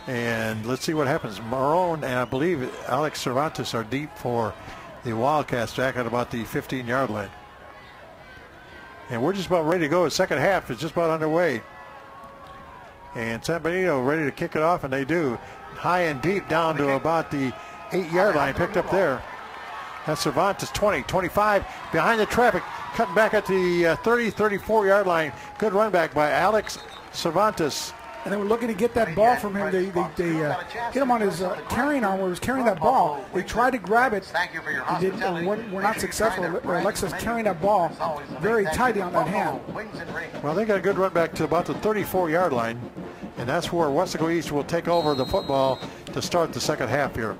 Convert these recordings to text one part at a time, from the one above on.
And let's see what happens. Marone and I believe Alex Cervantes are deep for the Wildcats back at about the 15-yard line. And we're just about ready to go. The second half is just about underway. And San Benito ready to kick it off, and they do. High and deep down to about the 8-yard line, picked up there. That's Cervantes, 20, 25, behind the traffic, cutting back at the 30, 34-yard line. Good run back by Alex Cervantes. And they were looking to get that ball from him. They hit him on his carrying arm where he was carrying that ball. They tried to grab it. We're not successful. Alexis carrying that ball very tightly on that hand. Well, they got a good run back to about the 34-yard line. And that's where Weslaco East will take over the football to start the second half here.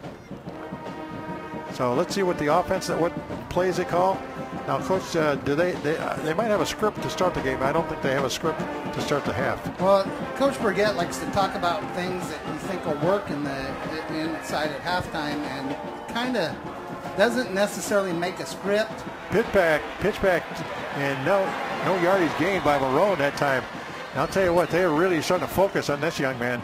So let's see what the offense, what plays they call. Now, Coach, they might have a script to start the game. I don't think they have a script to start the half. Well, Coach Burgett likes to talk about things that you think will work in the inside at halftime, and kind of doesn't necessarily make a script. Pitch back, and no yardage gained by Marone that time. And I'll tell you what, they're really starting to focus on this young man.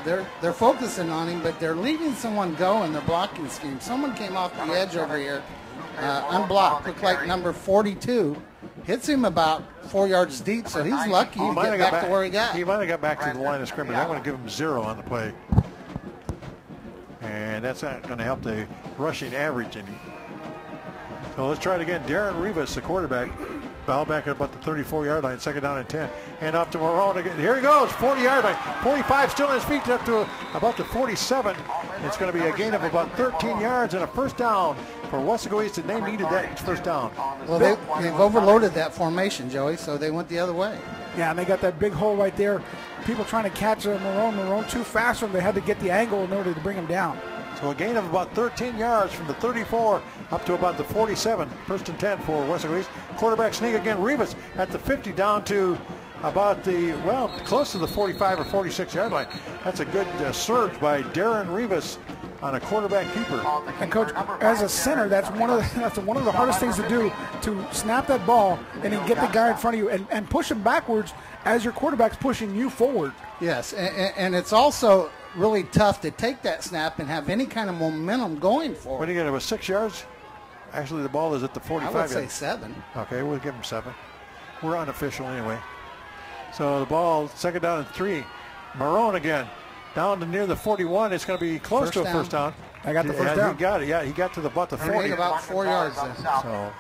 They're focusing on him, but they're leaving someone go in their blocking scheme. Someone came off the edge over here, unblocked, looked like number 42. Hits him about 4 yards deep, so he's lucky to get back to where he got. He might have got back to the line of scrimmage. I'm going to give him 0 on the play. And that's not going to help the rushing average any. So let's try it again. Darren Rivas, the quarterback, foul back at about the 34-yard line, second down and 10. Hand off to Marone again. Here he goes, 40-yard line. 45 still on his feet up to about the 47. It's going to be a gain of about 13 yards and a first down for Weslaco East, and they needed that first down. Well, they've overloaded that formation, Joey, so they went the other way. Yeah, and they got that big hole right there. People trying to catch Marone. Marone too fast for them. They had to get the angle in order to bring him down. So a gain of about 13 yards from the 34 up to about the 47. First and 10 for Weslaco East. Quarterback sneak again. Rivas at the 50 down to about the, well, close to the 45 or 46-yard line. That's a good surge by Darren Rivas on a quarterback keeper. And Coach, as a center, that's one of the hardest things to do, to snap that ball and then get the guy in front of you and push him backwards as your quarterback's pushing you forward. Yes, and it's also really tough to take that snap and have any kind of momentum going forward. What do you get, about 6 yards? Actually, the ball is at the 45. I would say 7. Okay, we'll give him 7. We're unofficial anyway. So the ball, second down and 3. Marone again, down to near the 41. It's going to be close to a first down. I got the first down. He got it. Yeah, he got to about the 40. About 4 yards then. So,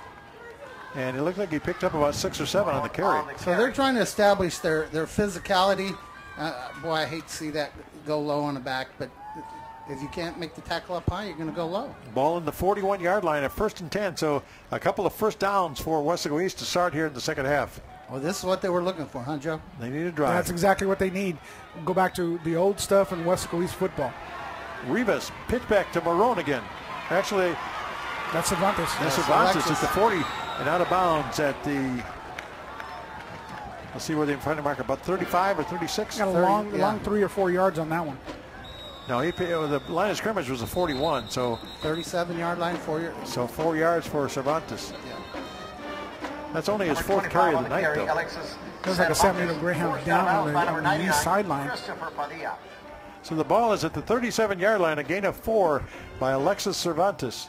and it looked like he picked up about 6 or 7 on the carry. So they're trying to establish their physicality. Boy, I hate to see that go low on the back, but if you can't make the tackle up high, you're going to go low. Ball in the 41-yard line at first and 10. So a couple of first downs for Weslaco East to start here in the second half. Well, this is what they were looking for, huh, Joe? They need a drive. That's exactly what they need. Go back to the old stuff in Weslaco East football. Rivas, pitch back to Marone again. Actually, that's Cervantes. That's Cervantes at the 40 and out of bounds at the, let's see where they find the marker, about 35 or 36? Got a long 3 or 4 yards on that one. No, the line of scrimmage was a 41, so 37-yard line, 4 yards. So 4 yards for Cervantes. Yeah. That's only his 4th carry of the night, though. Looks like a San Benito Greyhound down on the east sideline. So the ball is at the 37-yard line, a gain of 4 by Alexis Cervantes.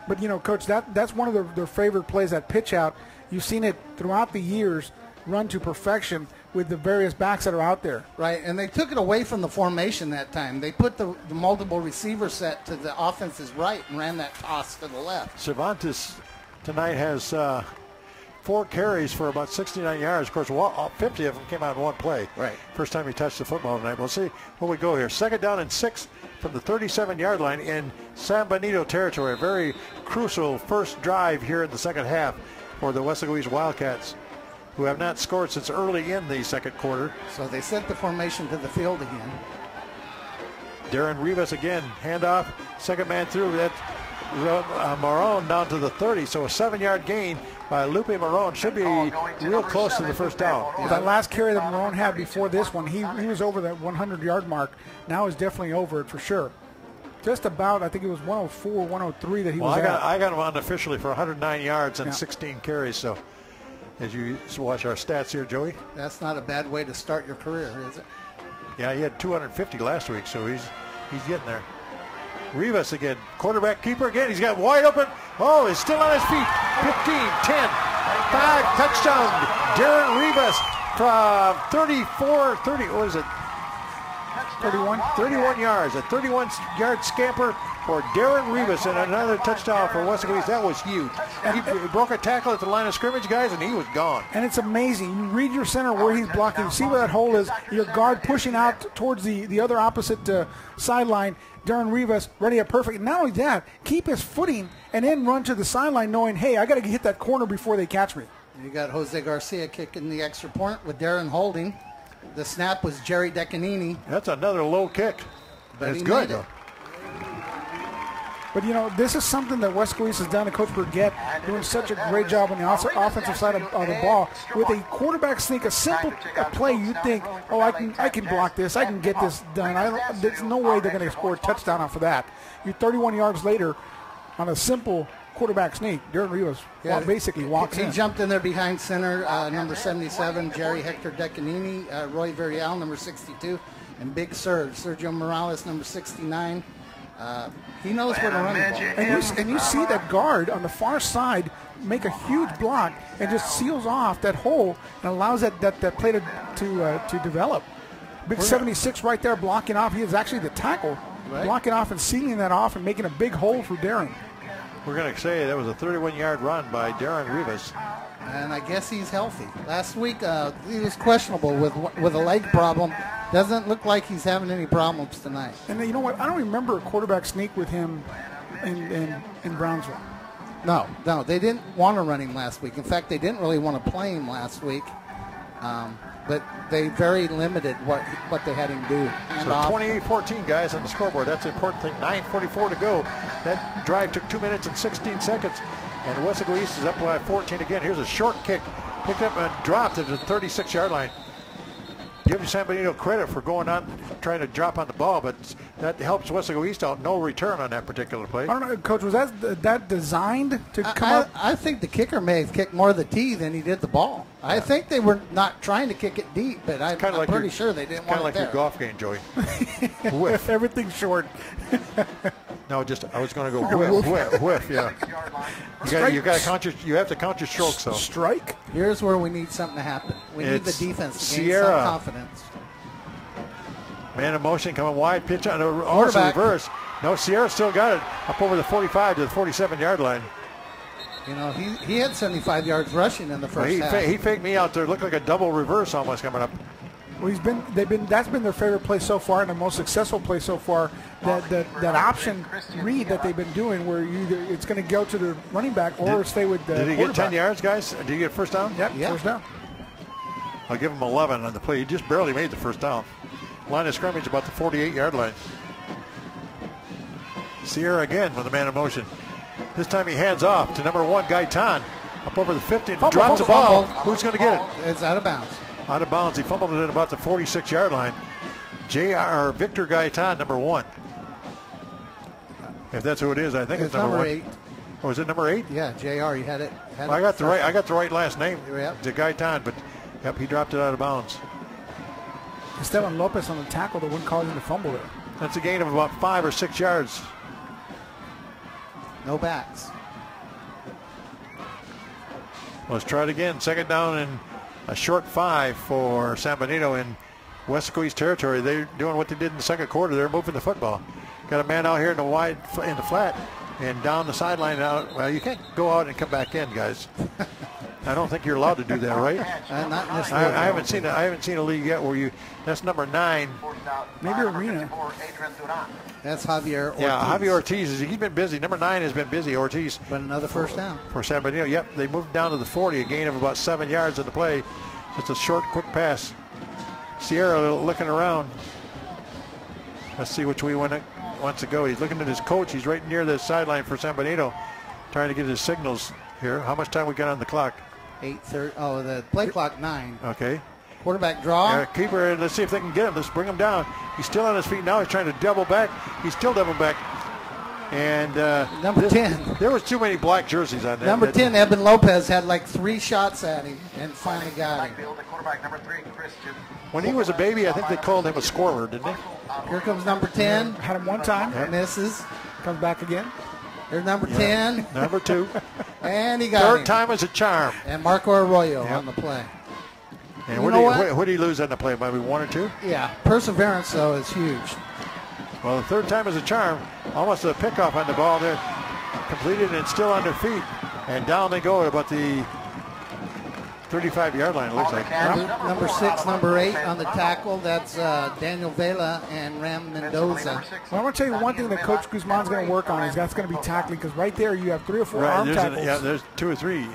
But, you know, Coach, that's one of their favorite plays, that pitch out. You've seen it throughout the years run to perfection with the various backs that are out there. Right, and they took it away from the formation that time. They put the multiple receiver set to the offense's right and ran that toss to the left. Cervantes tonight has 4 carries for about 69 yards. Of course, 50 of them came out in one play. Right. First time he touched the football tonight. We'll see where we go here. Second down and 6 from the 37-yard line in San Benito territory. A very crucial first drive here in the second half for the Weslaco East Wildcats, who have not scored since early in the second quarter. So they sent the formation to the field again. Darren Rivas again, handoff, second man through. That's Marone down to the 30, so a 7-yard gain by Lupe Marone. Should be real close to the first down. That last carry that Marone had before this one, he was over that 100-yard mark. Now he's definitely over it for sure. Just about, I think it was 104, 103 that he was at. I got him unofficially for 109 yards and 16 carries, so as you watch our stats here, Joey. That's not a bad way to start your career, is it? Yeah, he had 250 last week, so he's getting there. Rivas again, quarterback keeper again. He's got wide open. Oh, he's still on his feet. 15, 10, 5, touchdown. Darren Rivas from 34, 30, what is it? 31 yards. A 31-yard scamper for Darren Rivas and another touchdown for Weslaco East. That was huge. He broke a tackle at the line of scrimmage, guys, and he was gone. And it's amazing. You read your center where he's blocking. See where that hole is. Your guard pushing out towards the other opposite sideline. Darren Rivas ready up perfect. And not only that, keep his footing and then run to the sideline knowing, hey, I got to hit that corner before they catch me. You got Jose Garcia kicking the extra point with Darren holding. The snap was Jerry Decanini. That's another low kick. But it's good, though. But, you know, this is something that Weslaco East has done, and Coach Burgett doing such a great job on the offensive side of the ball. With a quarterback sneak, a simple play, you think, oh, I can block this. I can get this done. There's no way they're going to score a touchdown off of that. You're 31 yards later on a simple quarterback sneak. Darren Rivas basically walks in. He jumped in there behind center, number 77, Jerry Hector Decanini, Roy Verial, number 62, and Big Serge, Sergio Morales, number 69. He knows where to run the ball. And you see that guard on the far side make a huge block and just seals off that hole and allows that play to develop. Big 76 right there blocking off. He is actually the tackle, blocking off and sealing that off and making a big hole for Darren. We're going to say that was a 31-yard run by Darren Rivas. And I guess he's healthy. Last week he was questionable with a leg problem. Doesn't look like he's having any problems tonight. And you know what? I don't remember a quarterback sneak with him in Brownsville. No, they didn't want to run him last week. In fact, they didn't really want to play him last week. But they very limited what they had him do. So 28-14, guys, on the scoreboard. That's the important thing. 9:44 to go. That drive took 2 minutes and 16 seconds. And Weslaco East is up by 14 again. Here's a short kick. Picked up and dropped at the 36-yard line. Give San Benito credit for going on, trying to drop on the ball, but that helps Weslaco East out. No return on that particular play. I don't know, Coach, was that designed to come up? I think the kicker may have kicked more of the tee than he did the ball. Yeah. I think they were not trying to kick it deep, but I'm pretty sure they didn't want it there. Kind of like your golf game, Joey. Whiff. Everything's short. No, I was going to go whiff, yeah. You have to count your strokes, though. Strike? Here's where we need something to happen. We need the defense to gain some confidence. Man in motion, coming wide, pitch on almost reverse. No, Sierra still got it up over the 45 to the 47-yard line. You know, he had 75 yards rushing in the first half. He faked me out there. Looked like a double reverse almost coming up. Well, that's been their favorite play so far and the most successful play so far. That option read that they've been doing, where it's going to go to the running back or stay with the quarterback. Did he get 10 yards, guys? Did he get first down? Yep, first down. I'll give him 11 on the play. He just barely made the first down. Line of scrimmage about the 48-yard line. Sierra again with a man in motion. This time he hands off to number 1, Gaitan, up over the 50, drops the ball. Who's going to get it? It's out of bounds. Out of bounds. He fumbled it at about the 46-yard line. Victor Gaitan, number 1. If that's who it is, I think it's number 1. 8. Oh, is it number 8? Yeah, JR. You had it. I got the right last name. Yep. It's Gaitan, but yep, he dropped it out of bounds. Esteban Lopez on the tackle that wouldn't cause him to fumble it. That's a gain of about 5 or 6 yards. No backs. Let's try it again. Second down and a short 5 for San Benito in Weslaco East territory. They're doing what they did in the second quarter. They're moving the football. Got a man out here in the flat and down the sideline out. Well, you can't go out and come back in, guys. I don't think you're allowed to do that, right? Not in this league. I haven't seen a league yet where that's number 9. Maybe Arena. That's Javier Ortiz. Yeah, Javier Ortiz. He's been busy. Number 9 has been busy. Ortiz. But another first down. For San Benito. Yep, they moved down to the 40, a gain of about 7 yards in the play. Just a short, quick pass. Sierra looking around. Let's see which way he wants to go. He's looking at his coach. He's right near the sideline for San Benito, trying to get his signals here. How much time we got on the clock? 8:30. Oh, the play clock 9. Okay. Quarterback draw. Keeper, let's see if they can get him. Let's bring him down. He's still on his feet now. He's trying to double back. He's still double back. And number 10. There was too many black jerseys on that. Number 10, Eben Lopez, had like 3 shots at him and finally got him. Quarterback number 3, Christian When he was a baby, I think they called him a scorer, didn't they? Here comes number 10. Had him one time. Misses. Comes back again. Here's number 10. Number 2. And he got Third him. time is a charm. And Marco Arroyo on the play. And what did he lose on the play? Maybe 1 or 2? Yeah. Perseverance, though, is huge. Well, the third time is a charm. Almost a pickoff on the ball there. Completed and still on their feet. And down they go at about the 35-yard line, it looks like. Number 6, number 8 on the tackle. That's Daniel Vela and Ram Mendoza. Well, I want to tell you one thing that Coach Guzman's going to work on is that's going to be tackling, because right there you have 3 or 4 arm tackles. There's 2 or 3.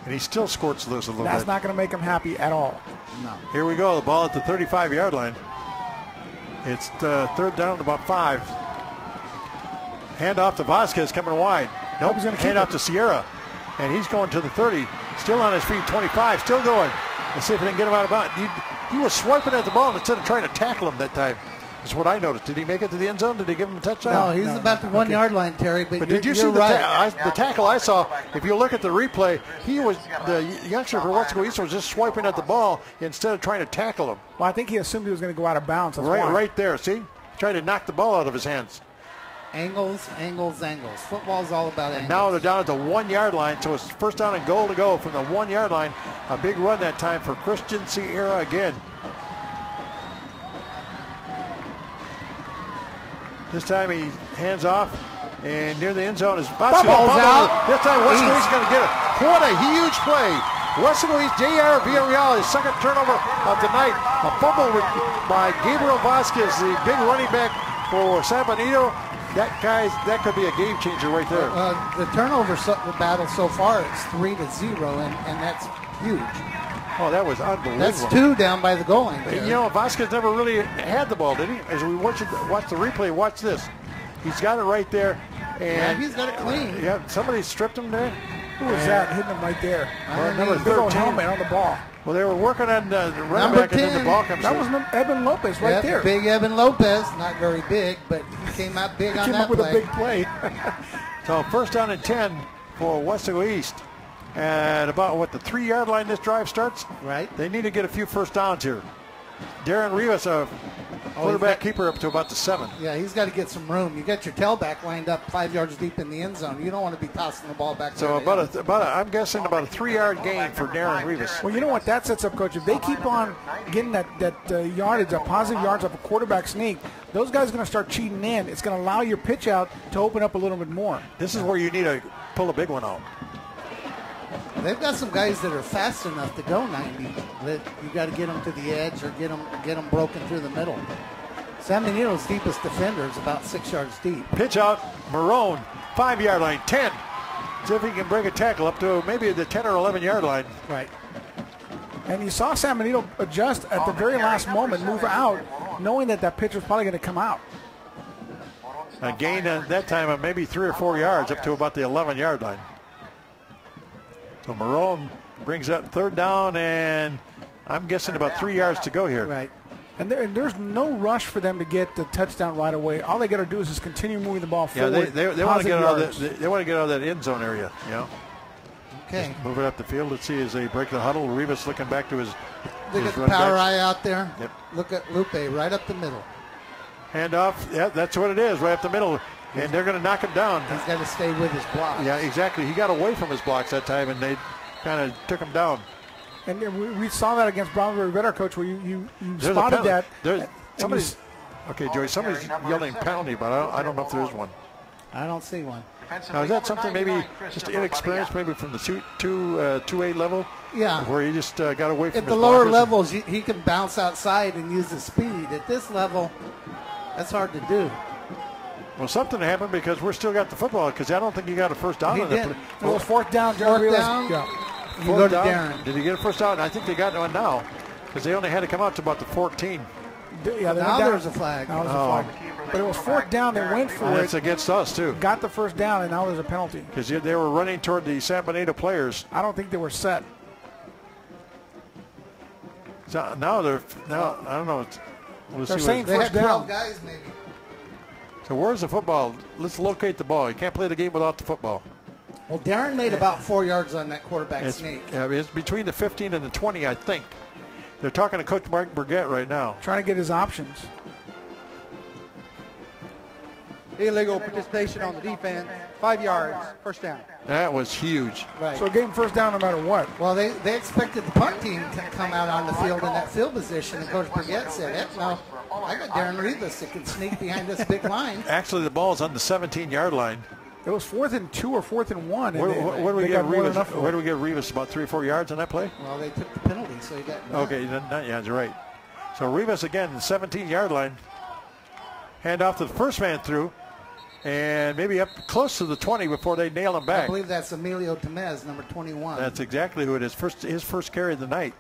And he still squirts loose a little bit. That's not going to make him happy at all. No. Here we go. The ball at the 35-yard line. It's third down to about 5. Hand off to Vasquez coming wide. Nope, he's going to hand off to Sierra. And he's going to the 30. Still on his feet, 25. Still going. Let's see if we can get him out of bounds. He was swiping at the ball instead of trying to tackle him that time. That's what I noticed. Did he make it to the end zone? Did they give him a touchdown? No, he's about the 1 yard line, Terry. But did you see the tackle I saw? If you look at the replay, the youngster for Weslaco East was just swiping at the ball instead of trying to tackle him. Well, I think he assumed he was going to go out of bounds. Right there. See, trying to knock the ball out of his hands. Angles, angles, angles. Football's all about angles. Now they're down at the 1 yard line, so it's first down and goal to go from the 1 yard line. A big run that time for Christian Sierra again. This time he hands off, and near the end zone is Vasquez. Ball's out. This time Weslaco East is going to get it. What a huge play. Weslaco East, J.R. Villarreal, his second turnover of the night. A fumble by Gabriel Vasquez, the big running back for San Benito. That could be a game changer right there. The turnover battle so far is 3-0, and that's huge. Oh, that was unbelievable. That's 2 down by the goal line. You know, Vasquez never really had the ball, did he? As we watch the replay, watch this. He's got it right there. And he's got it clean. Yeah, somebody stripped him there. Who was that hitting him right there? Number 13. Helmet on the ball. Well, they were working on the running back, and then the ball comes That was Evan Lopez right there. Big Evan Lopez. Not very big, but he came out big on that play. Came up with a big play. So first down and 10 for Weslaco East. At about, the 3 yard line this drive starts? Right. They need to get a few first downs here. Darren Rivas, a quarterback keeper, up to about the 7. Yeah, he's got to get some room. You got your tailback lined up 5 yards deep in the end zone. You don't want to be tossing the ball back. So I'm guessing about a 3 yard gain for Darren Rivas. Well, you know what that sets up, Coach? If they keep on getting that yardage, that positive yards off a quarterback sneak, those guys are going to start cheating in. It's going to allow your pitch out to open up a little bit more. This is where you need to pull a big one out. They've got some guys that are fast enough to go 90. That you got to get them to the edge or get them broken through the middle. San Benito's deepest defender is about 6 yards deep. Pitch out, Marone, 5 yard line, 10. See if he can bring a tackle up to maybe the 10 or 11 yard line. Right. And you saw San Benito adjust at the very last moment, move out, knowing that pitch was probably going to come out. A gain at that time of maybe 3 or 4 yards up to about the 11 yard line. So Marone brings up third down, and I'm guessing about 3 yards to go here. Right. And there's no rush for them to get the touchdown right away. All they got to do is just continue moving the ball forward. Yeah, they want to get out of they want to get out of that end zone area. You know. Okay. Just move it up the field. Let's see as they break the huddle. Rivas looking back to his. Look at the power eye out there. Yep. Look at Lupe right up the middle. Hand off. Yeah, that's what it is, right up the middle. And they're going to knock him down. He's got to stay with his blocks. Yeah, exactly. He got away from his blocks that time, and they kind of took him down. And we saw that against Brownsville River, Coach, where you spotted that. Somebody's yelling penalty, but I don't know if there is one. I don't see one. Now, is that something maybe just inexperience, maybe from the 2A level? Yeah. Where he just got away from his blockers? At the lower levels, he can bounce outside and use his speed. At this level, that's hard to do. Well, something happened because we're still got the football because I don't think he got a first down. He did. It was fourth down. Fourth down. Yeah. You go to Darren. Did he get a first down? I think they got one now because they only had to come out to about the 14. Yeah, now there's a flag. Now there's a flag. But it was fourth down. They went for it. It's against us, too. Got the first down, and now there's a penalty. Because they were running toward the San Benito players. I don't think they were set. So now I don't know. They're saying they first had 12 down. guys, maybe. So where's the football? Let's locate the ball. You can't play the game without the football. Well, Darren made about 4 yards on that quarterback sneak. Yeah, it's between the 15 and the 20, I think. They're talking to Coach Mark Burgett right now. Trying to get his options. Illegal participation on the defense. 5 yards, first down. That was huge. Right. So game first down no matter what. Well, they expected the punt team to come out on the field in that field position, and Coach Burgett said, "Heck no, I got Darren Rivas that can sneak behind this big line." Actually, the ball's on the 17-yard line. It was 4th and 2 or 4th and 1. Where do we give Rivas? Where Where do we give Rivas? About 3 or 4 yards on that play? Well, they took the penalty, so he got. Okay, yeah, you're right. So Rivas again, the 17-yard line. Hand off to the first man through, and maybe up close to the 20 before they nail him back. I believe that's Emilio Temez, number 21. That's exactly who it is. His first carry of the night.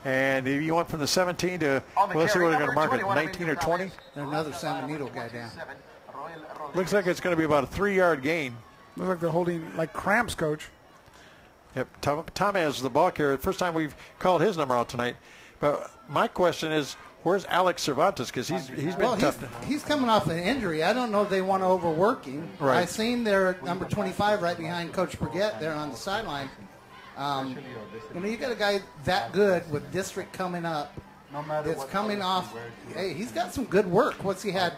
And he went from the 17 to, well, let's see what they're going to mark it, 19 or 20? Another San Benito guy down. Looks like it's going to be about a 3-yard gain. Looks like they're holding like cramps, Coach. Yep, Tom has the ball carrier. First time we've called his number out tonight. But my question is, where's Alex Cervantes? Because he's been tough. He's coming off an injury. I don't know if they want to overwork him. Right. I seen their number 25 right behind Coach Burgett there on the sideline. You got a guy that good with district coming up. That's coming off. Hey, he's got some good work. What's he had?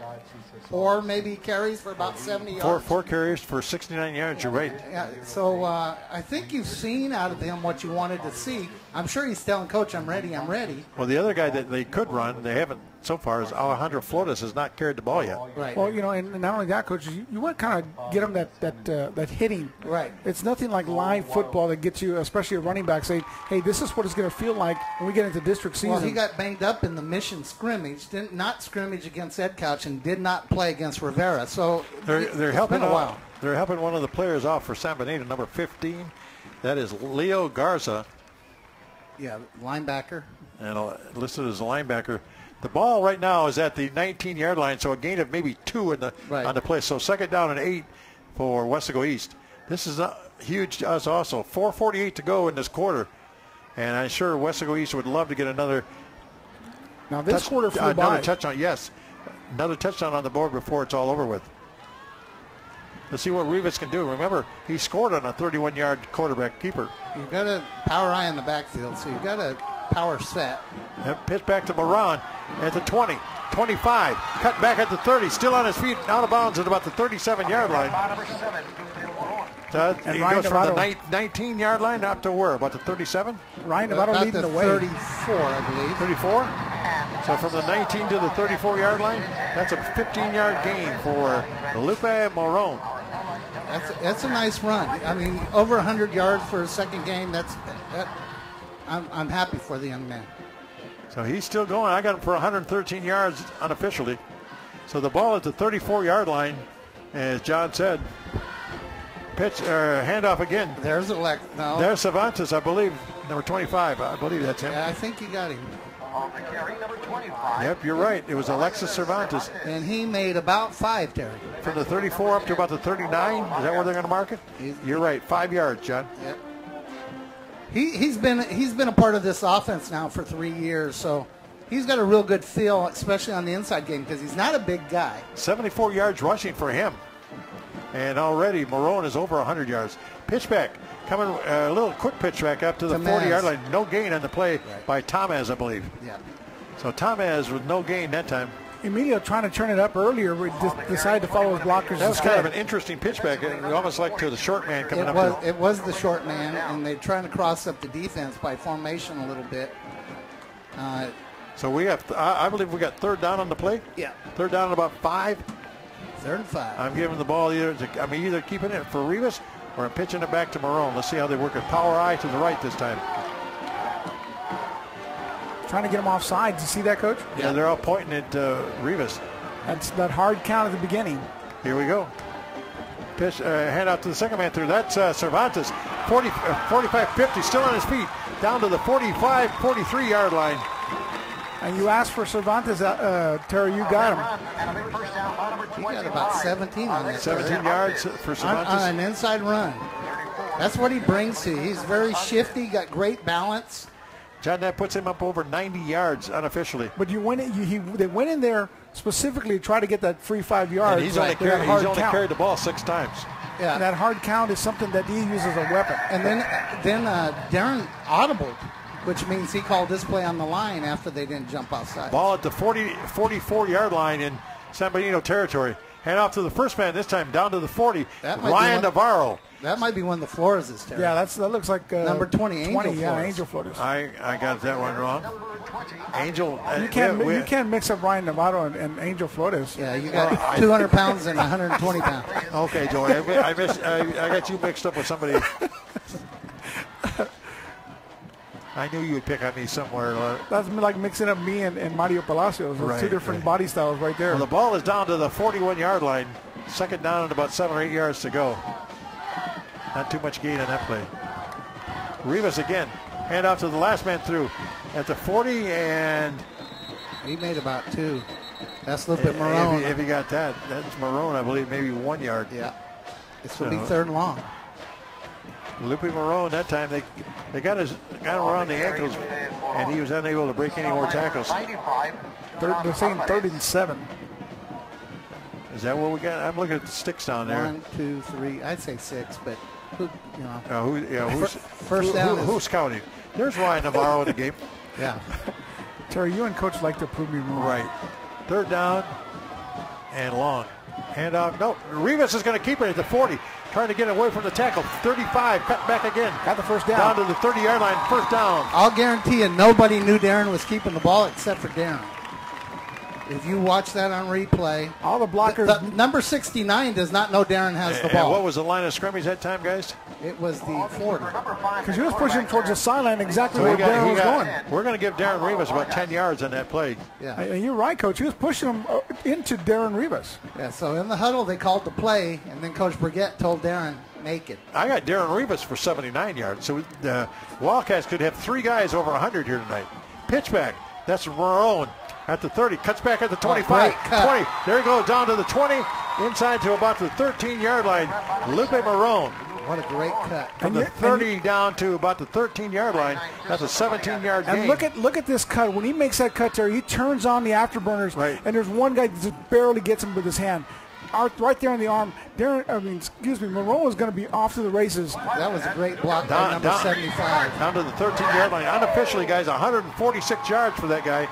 4 maybe carries for about 70 yards. Four carries for 69 yards. You're right. Yeah. So I think you've seen out of him what you wanted to see. I'm sure he's telling Coach, "I'm ready. I'm ready." Well, the other guy that they could run, they haven't so far, is Alejandro Flores has not carried the ball yet. Right. Well, and not only that, Coach, you want to kind of get them that hitting. Right. It's nothing like live football that gets you, especially a running back, saying, "Hey, this is what it's going to feel like when we get into district season." Well, he got banged up in the Mission scrimmage, did not scrimmage against Ed Couch, and did not play against Rivera. So they're helping been a while. They're helping one of the players off for San Benito, number 15. That is Leo Garza. Yeah, linebacker. And listed as a linebacker. The ball right now is at the 19-yard line, so a gain of maybe 2 on the play. So 2nd down and 8 for Weslaco East. This is huge to us also. 4:48 to go in this quarter. And I'm sure Weslaco East would love to get another quarter flew by. another touchdown. Yes, another touchdown on the board before it's all over with. Let's see what Rivas can do. Remember, he scored on a 31-yard quarterback keeper. You've got a power eye in the backfield, so you've got a power set. Pitch back to Moran at the 20, 25, cut back at the 30, still on his feet, out of bounds at about the 37-yard line. He goes from the 19-yard line up to where? About the 37? Ryan Navarro leading the way. 34, I believe. 34? So from the 19 to the 34-yard line, that's a 15-yard gain for Lupe Moron. That's a nice run. I mean, over 100 yards for a second game. I'm happy for the young man. So he's still going. I got him for 113 yards unofficially. So the ball at the 34-yard line, as John said. Pitch handoff again. There's no. There's Cervantes, I believe, number 25. I believe that's him. Yeah, I think you got him. Yep, you're right. It was Alexis Cervantes. And he made about 5, Terry. From the 34 up to about the 39. Is that where they're going to mark it? You're right. 5 yards, John. Yep. He's been a part of this offense now for 3 years, so he's got a real good feel, especially on the inside game, because he's not a big guy. 74 yards rushing for him. And already Moron is over 100 yards. Pitch back. Coming a little quick pitch back up to the 40-yard line. No gain on the play by Tomaz, I believe. Yeah. So Tomaz with no gain that time. Emilio trying to turn it up earlier, we decided to follow his blockers. That was kind of an interesting pitch back. Almost like to the short man coming up. It was the short man, and they're trying to cross up the defense by formation a little bit. So we have, I believe we got 3rd down on the play. Yeah. 3rd down at about 5. 3rd and 5. I'm giving the ball either keeping it for Rivas or I'm pitching it back to Moron. Let's see how they work it. Power eye to the right this time. Trying to get him off sides. You see that, Coach? Yeah, they're all pointing at Rivas. That's that hard count at the beginning. Here we go. Pitch, hand out to the second man through. That's Cervantes. 45-50, still on his feet. Down to the 45-43-yard line. And you asked for Cervantes, Terry, you got him. He got about 17 on that. 17 yards for Cervantes. On an inside run. That's what he brings to you. He's very shifty, got great balance. John, that puts him up over 90 yards unofficially. But they went in there specifically to try to get that free 5 yards. And he's only carried the ball 6 times. Yeah. And that hard count is something that he uses as a weapon. And then Darren audibled which means he called this play on the line after they didn't jump outside. Ball at the 44-yard line in San Benito territory. Hand off to the first man this time, down to the 40. Ryan Navarro. That might be one of the Flores' territory. Yeah, that looks like number 20, Angel Flores. Yeah, Angel Flores. I got that one wrong. Angel. You can't mix up Ryan Navarro and Angel Flores. Yeah, you got 200 pounds and 120 pounds. Okay, Joey, I got you mixed up with somebody. I knew you would pick on me somewhere. That's like mixing up me and Mario Palacios. Right, two different body styles right there. Well, the ball is down to the 41-yard line. Second down and about 7 or 8 yards to go. Not too much gain on that play. Rivas again. Hand off to the last man through at the 40, and he made about 2. That's a little bit Marone. If he got that, that's Marone, I believe, maybe 1 yard. Yeah. This will be third and long. Lupe Marone, that time they got him around the ankles, and he was unable to break any more tackles. They're saying 3rd and 7. Is that what we got? I'm looking at the sticks down there. 1, 2, 3. I'd say 6, but who's scouting? There's Ryan Navarro in the game. Yeah. Terry, you and Coach like to prove me wrong. Right. Third down and long. Hand off. No, Rivas is going to keep it at the 40. Trying to get away from the tackle. 35, cut back again. Got the first down. Down to the 30-yard line, first down. I'll guarantee you nobody knew Darren was keeping the ball except for Darren. If you watch that on replay, all the blockers. The number 69 does not know Darren has the ball. And what was the line of scrimmage that time, guys? It was the 40. Because he was pushing towards the sideline exactly where Darren was going. We're going to give Darren Rivas about 10 yards on that play. Yeah. And you're right, Coach. He was pushing him into Darren Rivas. Yeah, so in the huddle, they called the play, and then Coach Brigette told Darren, make it. I got Darren Rivas for 79 yards. So the Wildcats could have 3 guys over 100 here tonight. Pitch back. That's Marone. At the 30, cuts back at the 25, 20. There he goes down to the 20, inside to about the 13-yard line. Lupe Marone. What a great cut. From the 30 down to about the 13-yard line. That's a 17-yard gain. And look at this cut. When he makes that cut there, he turns on the afterburners, right. And there's one guy that just barely gets him with his hand. Right there on the arm. Marone was going to be off to the races. That was a great block by number 75. Down to the 13-yard line. Unofficially, guys, 146 yards for that guy.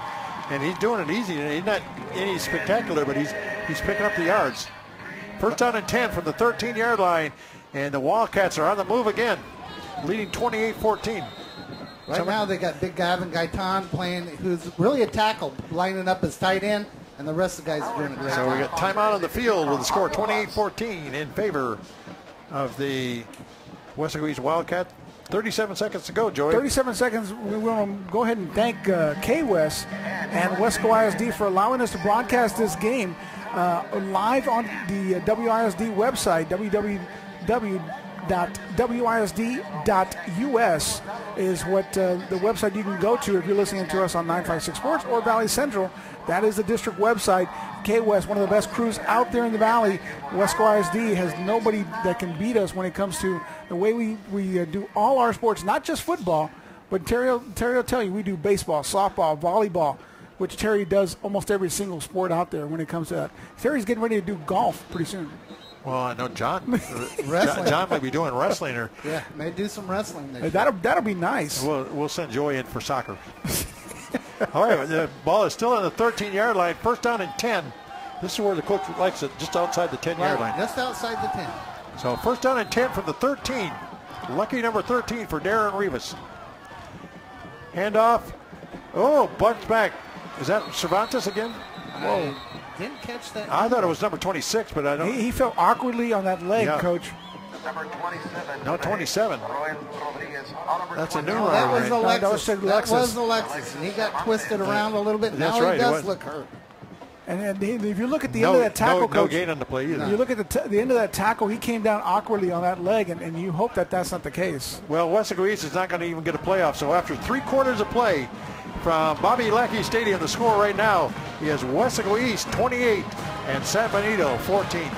And he's doing it easy. He's not any spectacular, but he's picking up the yards. First down and 10 from the 13-yard line, and the Wildcats are on the move again, leading 28-14. Right now they got Big Gavin Gaitan playing, who's really a tackle, lining up as tight end, and the rest of the guys are doing a great job. So we got timeout on the field with the score 28-14 in favor of the Weslaco East Wildcat. 37 seconds to go, Joey. 37 seconds. We want to go ahead and thank K-West and Weslaco ISD for allowing us to broadcast this game live on the WISD website, www.wisd.us is what the website you can go to if you're listening to us on 956 Sports or Valley Central. That is the district website. K-West, one of the best crews out there in the Valley. Weslaco ISD has nobody that can beat us when it comes to the way we do all our sports, not just football, but Terry will tell you we do baseball, softball, volleyball, which Terry does almost every single sport out there when it comes to that. Terry's getting ready to do golf pretty soon. Well, I know John. John might be doing wrestling. Yeah, may do some wrestling. That'll be nice. We'll send Joey in for soccer. All right, the ball is still on the 13-yard line. First down and 10. This is where the coach likes it, just outside the 10-yard line. Just outside the 10. So first down and 10 from the 13. Lucky number 13 for Darren Rivas. Handoff. Oh, bumps back. Is that Cervantes again? Whoa. Didn't catch that. I thought it was number 26, but I don't. He fell awkwardly on that leg, Coach. Number 27. No, 27. That's a new one. That was Alexis. That was Alexis. And he got twisted around a little bit. That's now right. He does look hurt. And if you look at the end of that tackle, Coach, no gain on the play either. You look at the end of that tackle, he came down awkwardly on that leg, and you hope that that's not the case. Well, Weslaco East is not going to even get a playoff, so after 3 quarters of play from Bobby Lackey Stadium, the score right now is Weslaco East 28 and San Benito 14.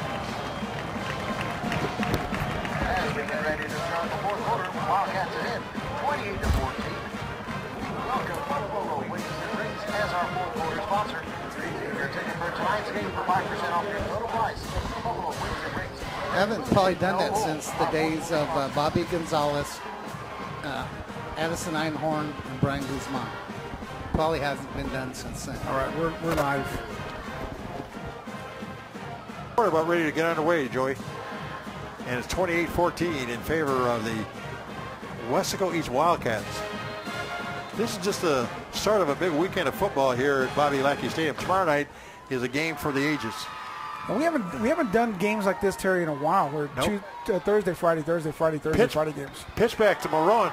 As we get ready to start the fourth quarter, Wildcats ahead 28-14. Welcome Buffalo Wings and Rings as our fourth quarter sponsor. Your ticket for tonight's game for 5% off your total price. Buffalo Wings and Rings. Haven't probably done that since the days of Bobby Gonzalez. Addison Einhorn, and Brian Guzman. Probably hasn't been done since then. All right, we're live. We're about ready to get underway, Joey. And it's 28-14 in favor of the Weslaco East Wildcats. This is just the start of a big weekend of football here at Bobby Lackey Stadium. Tomorrow night is a game for the ages. And we haven't done games like this, Terry, in a while. We're Thursday, Friday games. Pitch back to Marone.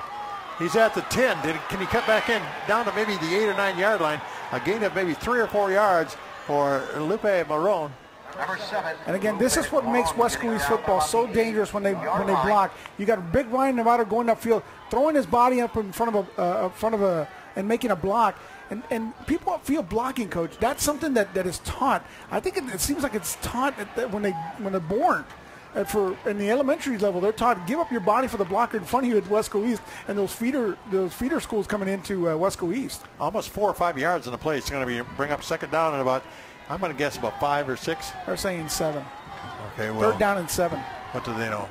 He's at the 10. Can he cut back in down to maybe the 8 or 9 yard line? A gain of maybe 3 or 4 yards for Lupe Marone. Number 7. And again, this is what makes Weslaco East football so dangerous when they block. You got a big Ryan Nevada going upfield, throwing his body up in front of a and making a block. And people feel blocking, Coach. That's something that is taught. I think it seems like it's taught when they're born. In the elementary level, they're taught give up your body for the blocker in front of you at Weslaco East, and those feeder schools coming into Weslaco East. Almost 4 or 5 yards in the play. It's going to bring up second down and about, I'm going to guess about 5 or 6. They're saying 7. Okay, well. Third down and 7. What do they know?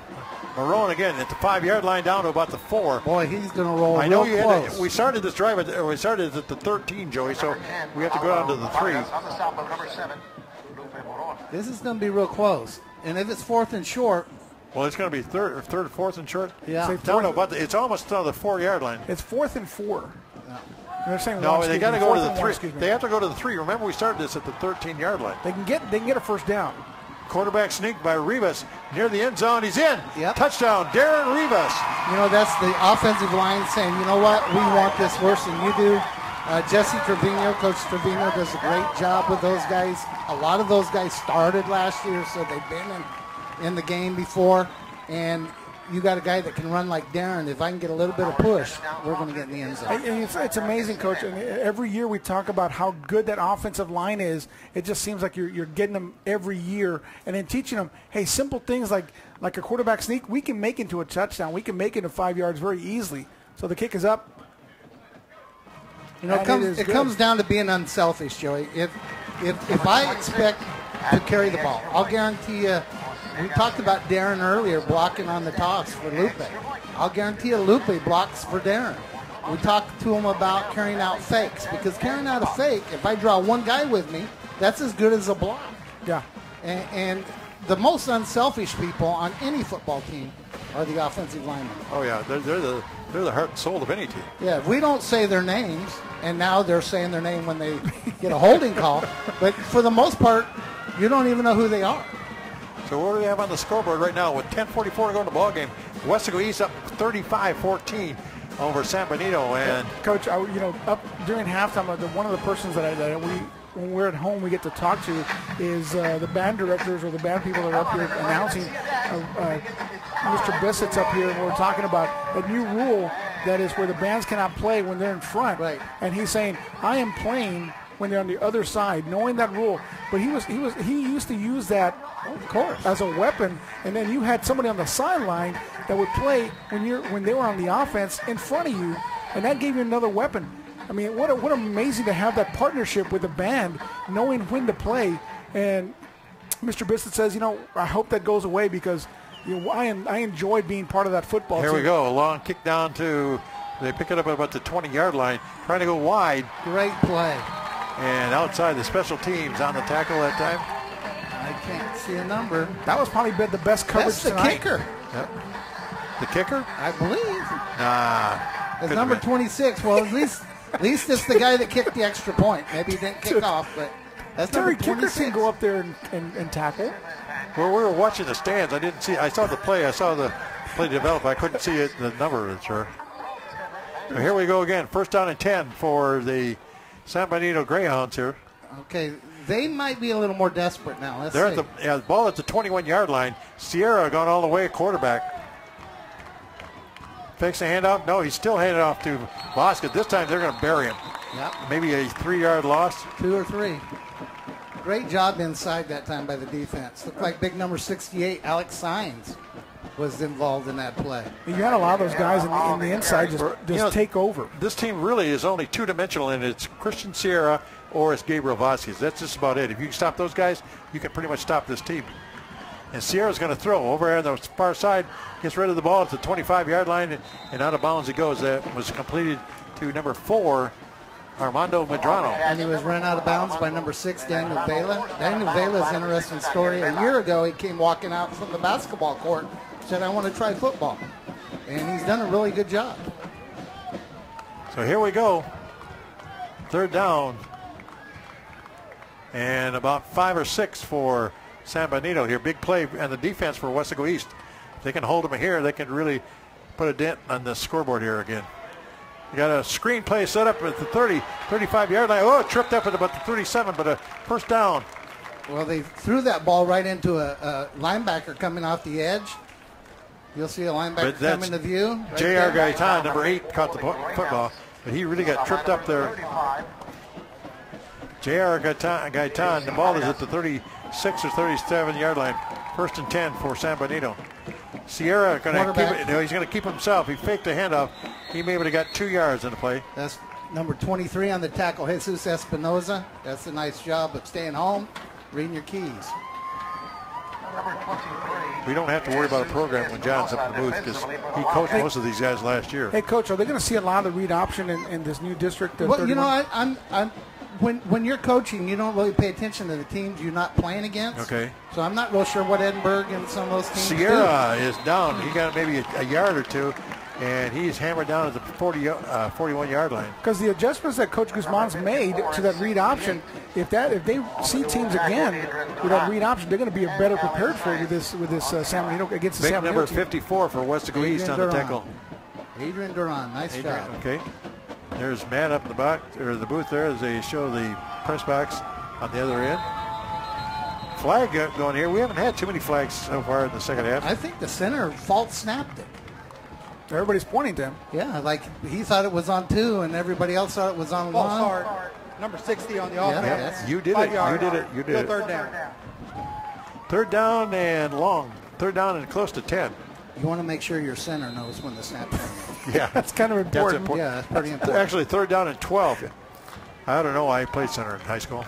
Marone again at the 5 yard line down to about the 4. Boy, he's going to roll. I know close. We started this drive we started at the 13, Joey, so we have to go down to the 3. On the stop of number 7, Lupe Marone. This is going to be real close. And if it's 4th and short. Well, it's going to be third, 4th and short. Yeah. It's almost on the 4 yard line. It's 4th and 4. Yeah. They're saying no, they got to go to the 3. They They have to go to the 3. Remember, we started this at the 13 yard line. can get a first down. Quarterback sneak by Rivas near the end zone. He's in. Yep. Touchdown, Darren Rivas. You know, that's the offensive line saying, you know what, we want this worse than you do. Jesse Trevino, Coach Trevino, does a great job with those guys. A lot of those guys started last year, so they've been in the game before. And you got a guy that can run like Darren. If I can get a little bit of push, we're going to get in the end zone. And it's amazing, Coach. And every year we talk about how good that offensive line is. It just seems like you're getting them every year, and then teaching them, hey, simple things like a quarterback sneak, we can make into a touchdown. We can make it to 5 yards very easily. So the kick is up. You know, it comes down to being unselfish, Joey. If I expect to carry the ball, I'll guarantee you. We talked about Darren earlier blocking on the toss for Lupe. I'll guarantee you Lupe blocks for Darren. We talked to him about carrying out fakes, because carrying out a fake, if I draw one guy with me, that's as good as a block. Yeah. And the most unselfish people on any football team are the offensive linemen. Oh yeah, they're the heart and soul of any team. Yeah, if we don't say their names, and now they're saying their name when they get a holding call, but for the most part, you don't even know who they are. So what do we have on the scoreboard right now with 10:44 to go in the ball game? Weslaco East up 35-14 over San Benito. And Coach, up during halftime, one of the persons when we're at home we get to talk to is the band directors or the band people that are up here announcing. Mr. Bissett's up here, and we're talking about a new rule that is where the bands cannot play when they're in front. Right. And he's saying, I am playing when they're on the other side, knowing that rule. But he used to use that, of course, as a weapon. And then you had somebody on the sideline that would play when they were on the offense in front of you, and that gave you another weapon. I mean, what amazing to have that partnership with the band, knowing when to play. And Mr. Bissett says, I hope that goes away, because I enjoyed being part of that football team. Here we go, a long kick down they pick it up at about the 20-yard line, trying to go wide. Great play. And outside the special teams on the tackle that time. I can't see a number. That was probably the best coverage That's the tonight. kicker. Yep. The kicker? I believe. Nah. It's number 26. Well, at least it's the guy that kicked the extra point. Maybe he didn't kick off, but that's Terry, number 26. kicker can go up there and tackle. Well, we were watching the stands. I saw the play. I saw the play develop. I couldn't see the number, sure. So here we go again. First down and 10 for the San Benito Greyhounds here. Okay, they might be a little more desperate now. They're at the ball at the 21-yard line. Sierra gone all the way, quarterback. Fakes a handout. No, he's still handed off to Bosca. This time they're going to bury him. Yep. Maybe a 3-yard loss. 2 or 3. Great job inside that time by the defense. Looked like big number 68, Alex Saenz, was involved in that play. You had a lot of those guys in the inside just take over. This team really is only two-dimensional, and it's Christian Sierra or it's Gabriel Vasquez. That's just about it. If you can stop those guys, you can pretty much stop this team. And Sierra's going to throw over there on the far side. Gets rid of the ball at the 25-yard line, and out of bounds he goes. That was completed to number 4, Armando Medrano. And he was run out of bounds by number 6, Daniel Vela. Daniel Vela's an interesting story. A year ago, he came walking out from the basketball court, said, I want to try football. And he's done a really good job. So here we go. 3rd down. And about 5 or 6 for San Benito here. Big play and the defense for Weslaco East. If they can hold them here, they can really put a dent on the scoreboard here again. You got a screen play set up at the 30, 35-yard line. Oh, it tripped up at about the 37, but a first down. Well, they threw that ball right into a linebacker coming off the edge. You'll see a linebacker come into view. Right J.R. Gaitan, number 8, caught the football, but he really got tripped up there. J.R. Gaitan, the ball is at the 36 or 37-yard line. 1st and 10 for San Benito. Sierra going to keep it. No, he's going to keep himself. He faked the handoff. He maybe would have got 2 yards in the play. That's number 23 on the tackle, Jesus Espinoza. That's a nice job of staying home, reading your keys. We don't have to worry about a program when John's up in the booth because he coached most of these guys last year. Hey, Coach, are they going to see a lot of the read option in this new district? Well, 31? You know, when you're coaching, you don't really pay attention to the teams you're not playing against. Okay. So I'm not real sure what Edinburgh and some of those teams Sierra is down. He got maybe a yard or two, and he's hammered down at the 41-yard line. Because the adjustments that Coach Guzman's made to that read option, if they see teams again with that read option, they're going to be better prepared for it with this San Benito against the San Benito number team. 54 for Weslaco East on the tackle. Adrian Duran, nice job. Okay. There's Matt up in the box or the booth there as they show the press box on the other end. Flag going here. We haven't had too many flags so far in the second half. I think the center fault snapped it. Everybody's pointing to him. Yeah, like he thought it was on 2 and everybody else thought it was on 1. Hard. Number 60 on the offense. Yeah, you did it. You did it. You did it. 3rd down. 3rd down and long. 3rd down and close to 10. You want to make sure your center knows when the snap is. Yeah, that's kind of important. Yeah, that's pretty important. Actually, 3rd down and 12. I don't know. I played center in high school.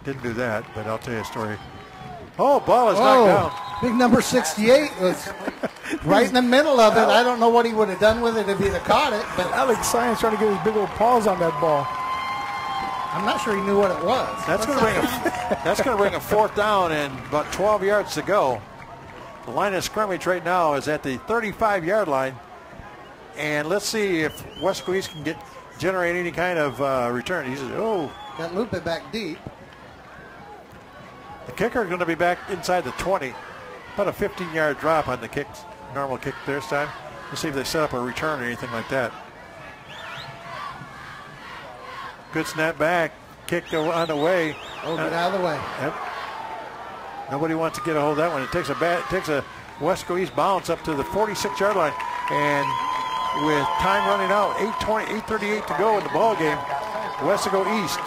Didn't do that, but I'll tell you a story. Oh, ball is knocked down. Big number 68 was right in the middle of it. I don't know what he would have done with it if he'd have caught it. But Alex Science trying to get his big old paws on that ball. I'm not sure he knew what it was. That's going to bring a 4th down and about 12 yards to go. The line of scrimmage right now is at the 35-yard line. And let's see if Weslaco East can generate any kind of return. He says, got to loop it back deep. The kicker is going to be back inside the 20. About a 15-yard drop on the kicks. Normal kick this time. We'll see if they set up a return or anything like that. Good snap back. Kick on the way. Oh, get out of the way. Yep. Nobody wants to get a hold of that one. It takes a Weslaco East bounce up to the 46-yard line. And with time running out, 8:38 to go in the ball game, Weslaco East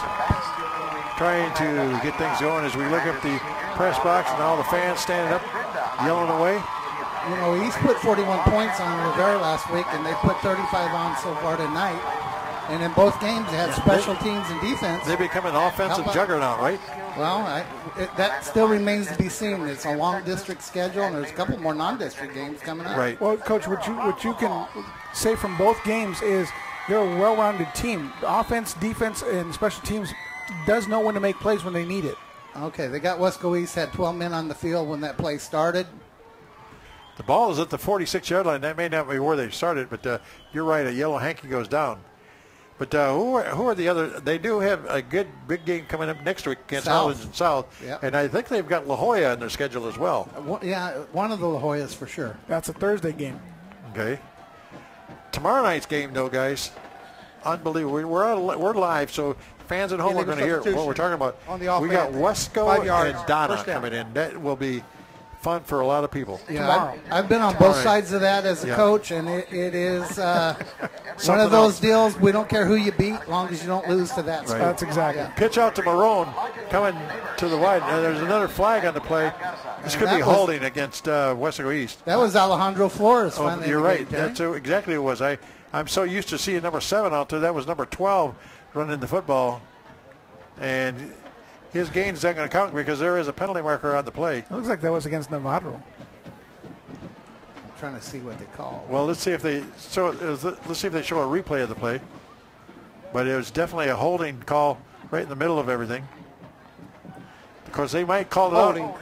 trying to get things going as we look at the press box and all the fans standing up, yelling away. You know, East put 41 points on Rivera last week, and they put 35 on so far tonight. And in both games, they had special teams and defense. They become an offensive juggernaut, right? Well, that still remains to be seen. It's a long district schedule, and there's a couple more non-district games coming up. Right. Well, Coach, what you can say from both games is they're a well-rounded team. Offense, defense, and special teams does know when to make plays when they need it. Okay, they got Weslaco East, had 12 men on the field when that play started. The ball is at the 46-yard line. That may not be where they started, but you're right. A yellow hanky goes down. But who are the other? They do have a good big game coming up next week against Highlands and South. Yep. And I think they've got La Jolla on their schedule as well. Yeah, one of the La Joyas for sure. That's a Thursday game. Okay. Tomorrow night's game, though, guys, unbelievable. We're live, so fans at home are going to hear what we're talking about. On the offense, we got Wesco 5 yards, and Donna first down. coming in. That will be fun for a lot of people. Yeah, I've been on both sides of that as a coach, and it is one of those deals. We don't care who you beat, as long as you don't lose to that. Right. That's exactly. Yeah. Pitch out to Marone, coming to the wide. There's another flag on the play. This could be holding against Weslaco East. That was Alejandro Flores. You're right. That's exactly what it was. I'm so used to seeing number 7 out there. That was number 12 running the football. And his gain's not going to count because there is a penalty marker on the play. It looks like that was against Navarro. I'm trying to see what they call. Well, let's see if they show a replay of the play. But it was definitely a holding call right in the middle of everything. Because they might call it Holding out.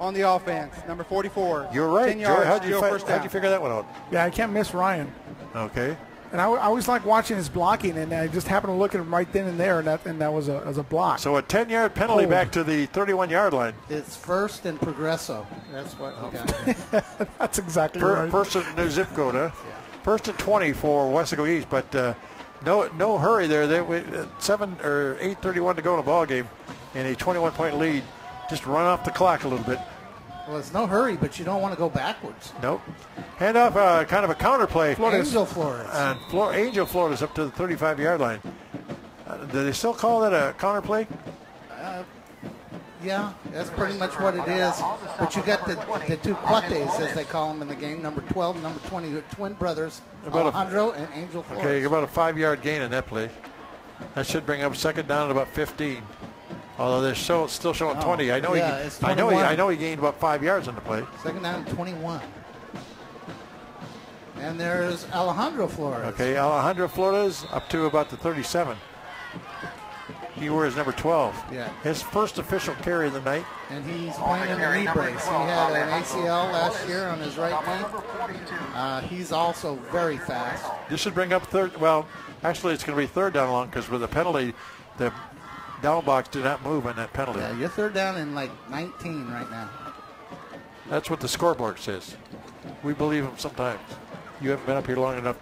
on the offense, number 44. You're right, 10 yards, Joey. How'd you figure that one out? Yeah, I can't miss Ryan. Okay. And I always like watching his blocking, and I just happened to look at him right then and there, and that was a block. So a 10-yard penalty back to the 31-yard line. It's first and Progresso. That's what we got. That's exactly right. First and new zip code, huh? Yeah. First and 20 for Weslaco East, but no hurry there. 8:31 to go in the ball game, and a 21-point lead. Just run off the clock a little bit. Well, it's no hurry, but you don't want to go backwards. Nope. Hand off kind of a counter play. Angel Flores. And Angel Flores up to the 35-yard line. Do they still call that a counter play? Yeah, that's pretty much what it is. But you got the two cuates, as they call them in the game, number 12 and number 20, the twin brothers, Alejandro and Angel Flores. Okay, about a 5-yard gain in that play. That should bring up second down at about 15. Although they're still showing 20. I know he gained about 5 yards on the play. Second down 21. And there's Alejandro Flores. Okay, Alejandro Flores up to about the 37. He wears number 12. Yeah. His first official carry of the night. And he's playing in a knee brace. He had an ACL last year on his right knee. He's also very fast. This should bring up third. Well, actually, it's going to be third down long because with the penalty, the down box did not move on that penalty. Yeah, you're third down in like 19 right now. That's what the scoreboard says. We believe them sometimes. You haven't been up here long enough.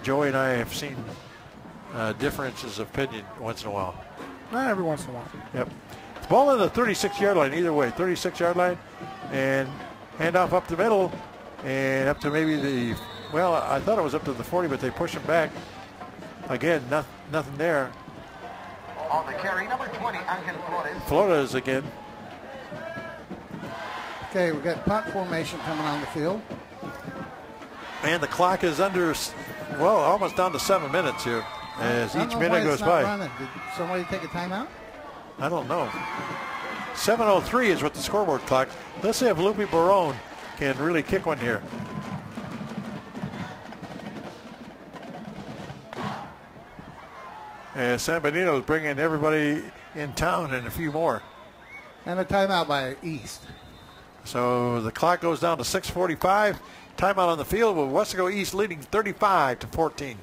Joey and I have seen differences of opinion once in a while. Not every once in a while. Yep. Ball on the 36-yard line either way. 36-yard line and handoff up the middle and up to maybe I thought it was up to the 40, but they push him back. Again, nothing there. On the carry, number 20, Angel Flores. Flores again. Okay, we've got punt formation coming on the field. And the clock is almost down to 7 minutes here as each minute goes by. Running. Did somebody take a timeout? I don't know. 7:03 is what the scoreboard clock. Let's see if Lupe Barone can really kick one here. And San Benito is bringing everybody in town and a few more. And a timeout by East. So the clock goes down to 6:45. Timeout on the field with Weslaco East leading 35-14.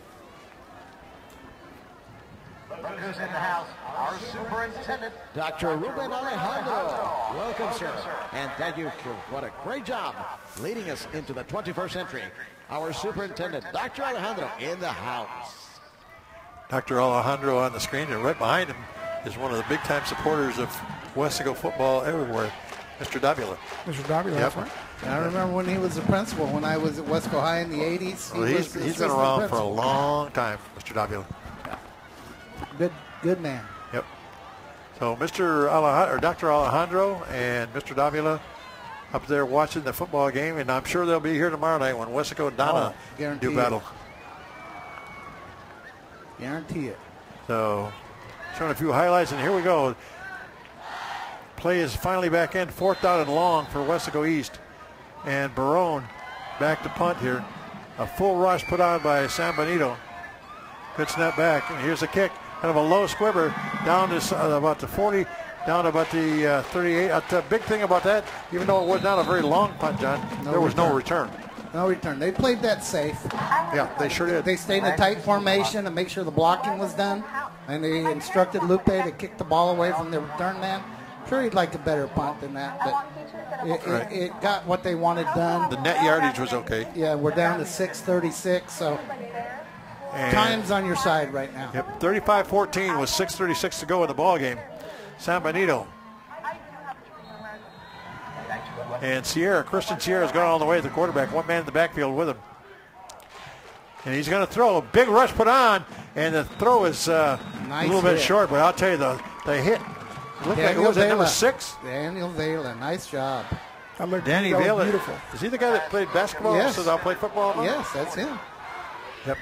Who's in the house? Our superintendent, Dr. Ruben Alejandro. Welcome, sir. And thank you for what a great job leading us into the 21st century. Our superintendent, Dr. Alejandro, in the house. Dr. Alejandro on the screen, and right behind him is one of the big-time supporters of Weslaco football everywhere, Mr. Davila. Mr. Davila, that's right. And I remember when he was the principal when I was at Wesco High in the 80s. Well, he's been around for a long time, Mr. Davila. Good man. Yep. So Dr. Alejandro and Mr. Davila up there watching the football game, and I'm sure they'll be here tomorrow night when Weslaco and Donna do battle. Guarantee it. So showing a few highlights, and here we go. Play is finally back in, 4th down and long for Weslaco East. And Barone back to punt here. A full rush put on by San Benito. Good snap back, and here's a kick. Kind of a low squibber down to about the 40, down to about the 38. The big thing about that, even though it was not a very long punt, John, there was no return. No return. They played that safe. Yeah, they sure did. They stayed in a tight formation to make sure the blocking was done, and they instructed Lupe to kick the ball away from the return man. Sure, he'd like a better punt than that, but it got what they wanted done. The net yardage was okay. Yeah, we're down to 6:36, so and time's on your side right now. Yep, 35-14 with 6:36 to go in the ball game. San Benito. And Christian Sierra's gone all the way to the quarterback. One man in the backfield with him. And he's going to throw. A big rush put on, and the throw is a little bit short, but I'll tell you, the hit looked like it was at number 6. Daniel Vela, nice job. Danny Vela. Beautiful. Is he the guy that played basketball? Yes. Says I'll play football? Yes, that's him. Yep.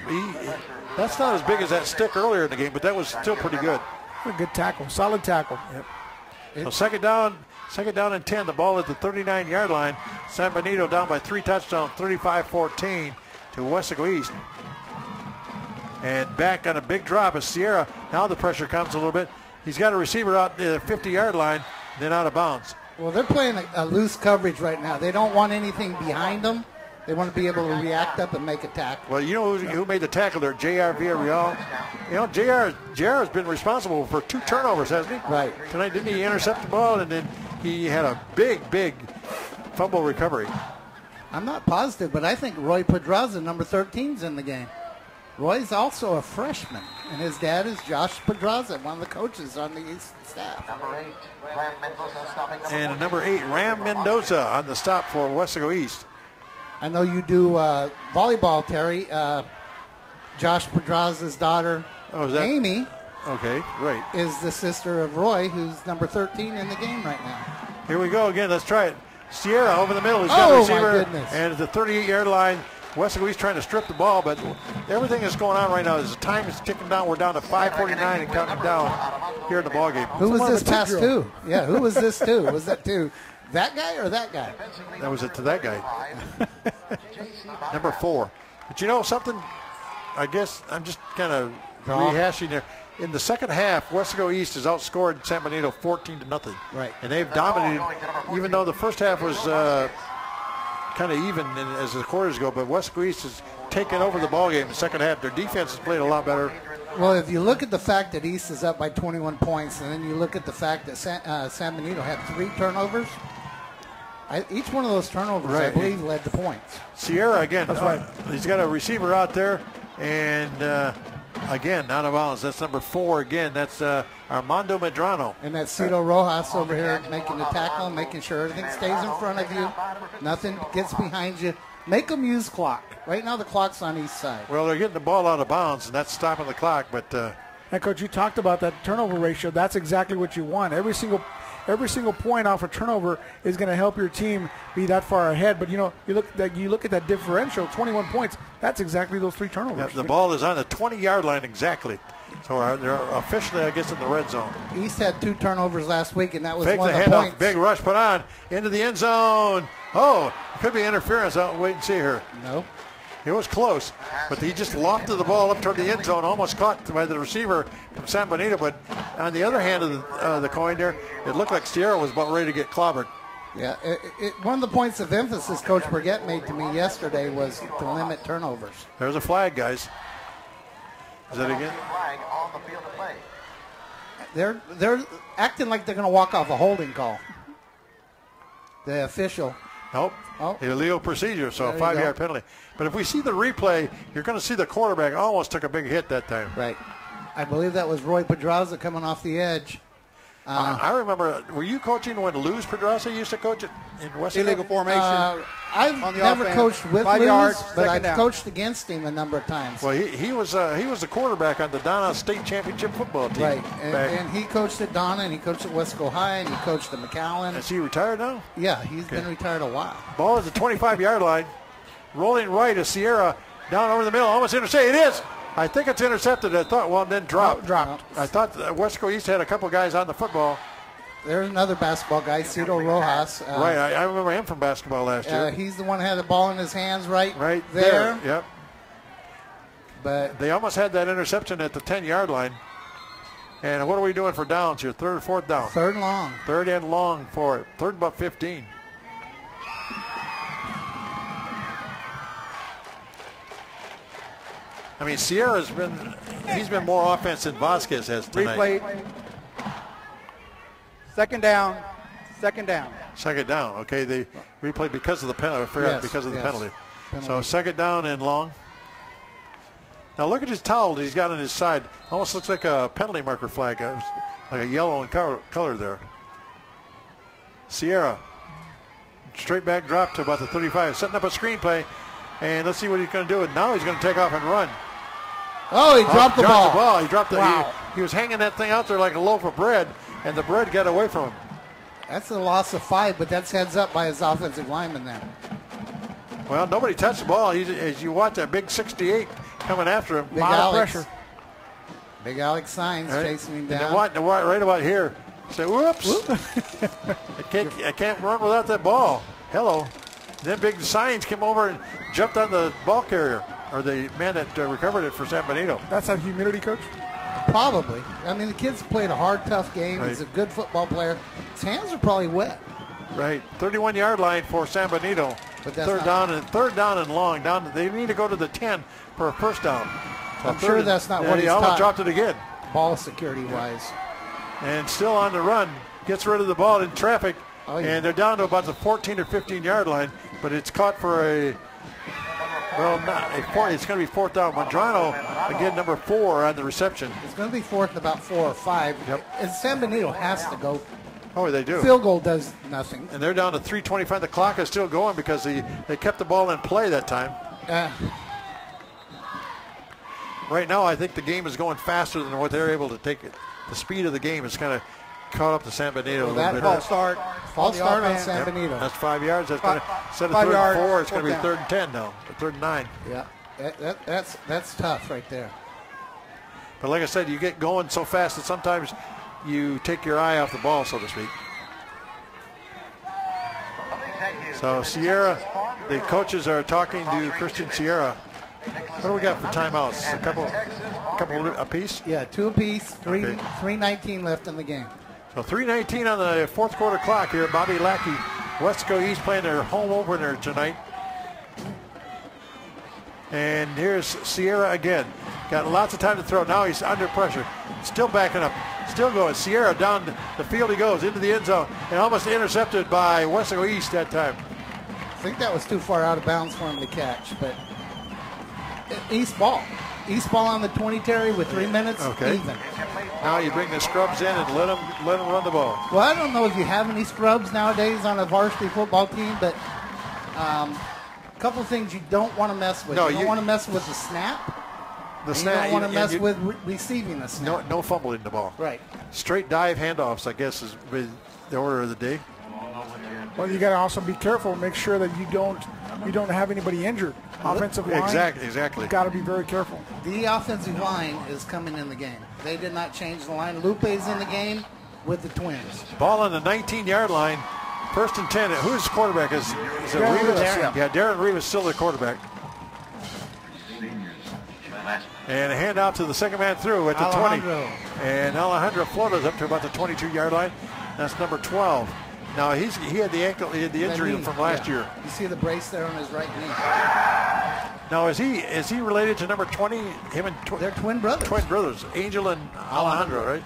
That's not as big as that stick earlier in the game, but that was still pretty good. A good tackle, solid tackle. Yep. So second down and 10. The ball at the 39-yard line. San Benito down by 3 touchdowns, 35-14 to Weslaco East. And back on a big drop is Sierra. Now the pressure comes a little bit. He's got a receiver out the 50-yard line, then out of bounds. Well, they're playing a loose coverage right now. They don't want anything behind them. They want to be able to react up and make a tackle. Well, you know who made the tackle there? J.R. Villarreal. You know, J.R. has been responsible for 2 turnovers, hasn't he? Right. Tonight, didn't he intercept the ball, and then he had a big fumble recovery. I'm not positive, but I think Roy Pedraza, number 13, is in the game. Roy's also a freshman, and his dad is Josh Pedraza, one of the coaches on the East staff. Number 8, Ram Mendoza stopping number And number 8, Ram Mendoza on the stop for Weslaco East. I know you do volleyball, Terry. Josh Pedraza's daughter, Amy, okay, right, is the sister of Roy, who's number 13 in the game right now. Here we go again. Let's try it. Sierra over the middle. He's got a receiver. My goodness. And at the 38-yard line, Weslaco East trying to strip the ball, but everything that's going on right now is the time is ticking down. We're down to 5:49 and counting down here in the ball game. Who was this pass to? Yeah, who was this to? Was that to that guy or that guy? That was it to that guy. Number 4. But you know something? I guess I'm just kind of rehashing there. In the second half, Weslaco East has outscored San Benito 14-0. Right. And they've dominated, even though the first half was kind of even as the quarters go, but Weslaco East has taken over the ball game in the second half. Their defense has played a lot better. Well, if you look at the fact that East is up by 21 points, and then you look at the fact that San Benito had 3 turnovers, each one of those turnovers, I believe, led to points. Sierra, again, he's got a receiver out there, and again, out of bounds. That's number 4 again. That's Armando Medrano. And that's Cito Rojas over here making the tackle, making sure everything stays in front of you. Nothing gets behind you. Make them use clock. Right now the clock's on East side. Well, they're getting the ball out of bounds, and that's stopping the clock. But and Coach, you talked about that turnover ratio. That's exactly what you want. Every single point off a turnover is going to help your team be that far ahead. But you know, you look at that differential, 21 points. That's exactly those 3 turnovers. Yeah, the ball is on the 20-yard line exactly. So they're officially, I guess, in the red zone. East had 2 turnovers last week, and that was Fake one the of the handoff, points. big rush put on into the end zone. Oh, it could be interference. I'll wait and see here. No. It was close, but he just lofted the ball up toward the end zone, almost caught by the receiver from San Benito. But on the other hand of the coin there, it looked like Sierra was about ready to get clobbered. Yeah, one of the points of emphasis Coach Burgett made to me yesterday was to limit turnovers. There's a flag, guys. Is that again? flag on the field of play. They're acting like they're going to walk off a holding call. The official. Nope. Oh. Illegal procedure, so a There you 5-yard go. penalty. But if we see the replay, you're going to see the quarterback almost took a big hit that time. Right. I believe that was Roy Pedraza coming off the edge. I remember, were you coaching when Luz Pedraza used to coach it in West? Illegal formation. I've on the never offense. coached with 5 Luz, yards, but second I've down. coached against him a number of times. Well, he was the quarterback on the Donna State Championship football team. Right, and he coached at Donna, and he coached at Wesco High, and he coached at McAllen. Is he retired now? Yeah, he's been retired a while. Ball is the 25-yard line. Rolling right is Sierra down over the middle. Almost intercepted. It is. I think it's intercepted. I thought, well, then dropped. Dropped. I thought Wesco East had a couple guys on the football. There's another basketball guy, Cito Rojas. Right, I remember him from basketball last year. He's the one who had the ball in his hands right there. Yep. But they almost had that interception at the 10-yard line. And what are we doing for downs here? 3rd or 4th down? 3rd and long. 3rd and long for it. 3rd about 15. I mean, Sierra's he's been more offense than Vasquez has tonight. Replay. Second down. Second down. Okay, they replayed because of the penalty. I forgot because of the penalty. So 2nd down and long. Now look at his towel that he's got on his side. Almost looks like a penalty marker flag. Like a yellow in color there. Sierra. Straight back drop to about the 35. Setting up a screenplay. And let's see what he's going to do. And now he's going to take off and run. Oh, he dropped the ball. He dropped the Wow. He was hanging that thing out there like a loaf of bread, and the bread got away from him. That's a loss of 5, but that's heads up by his offensive lineman there. Well, nobody touched the ball. As you watch that big 68 coming after him. Big lot of Alex. pressure. Big Alex Signs chasing him down. Right about here. Say, whoops. I can't run without that ball. Hello. Then Big Signs came over and jumped on the ball carrier, or the man that recovered it for San Benito. That's that humidity, Coach? Probably. I mean, the kid's played a hard, tough game. Right. He's a good football player. His hands are probably wet. Right. 31-yard line for San Benito. But third down and long. They need to go to the 10 for a first down. So I'm sure that's not what he's almost taught. Dropped it again. Ball security-wise. And still on the run. Gets rid of the ball in traffic. Oh, yeah. And they're down to about the 14 or 15-yard line. But it's caught for it's going to be fourth down. Mondrano, again, number 4 on the reception. It's going to be fourth and about 4 or 5. Yep. And San Benito has to go. Oh, they do. Field goal does nothing. And they're down to 3:25. The clock is still going because they kept the ball in play that time. Right now, I think the game is going faster than what they're able to take it. The speed of the game is kind of caught up to San Benito a little bit. False start on San Benito. That's 5 yards. That's going to, instead of 3rd and 4, it's going to be 3rd and 10 now. 3rd and 9. Yeah, that's tough right there. But like I said, you get going so fast that sometimes you take your eye off the ball, so to speak. So Sierra, the coaches are talking to Christian Sierra. What do we got for timeouts? A couple apiece? Yeah, 2 apiece. 3:19 left in the game. So 3:19 on the fourth quarter clock here. Bobby Lackey, Weslaco East playing their home opener tonight. And here's Sierra again. Got lots of time to throw. Now he's under pressure. Still backing up. Still going. Sierra down the field he goes into the end zone and almost intercepted by Weslaco East that time. I think that was too far out of bounds for him to catch, but East ball. East ball on the 20, Terry, with 3 minutes even. Now you bring the scrubs in and let them run the ball. Well, I don't know if you have any scrubs nowadays on a varsity football team, but a couple of things you don't want to mess with. No, you don't want to mess with the snap. You don't want to mess with receiving the snap. No fumbling the ball. Right. Straight dive handoffs, I guess, is the order of the day. Well, you got to also be careful. Make sure that you don't have anybody injured. Offensive line. Exactly. You got to be very careful. The offensive line is coming in the game. They did not change the line. Lupe's in the game with the Twins. Ball on the 19-yard line. 1st and 10. Who's the quarterback? Is it Rivas? Yeah, Darren Rivas still the quarterback. And a handout to the second man through at the 20. And Alejandro Flores up to about the 22-yard line. That's number 12. Now he had the injury from last year. You see the brace there on his right knee. Now is he related to number 20? They're twin brothers. Twin brothers, Angel and Alejandro, right?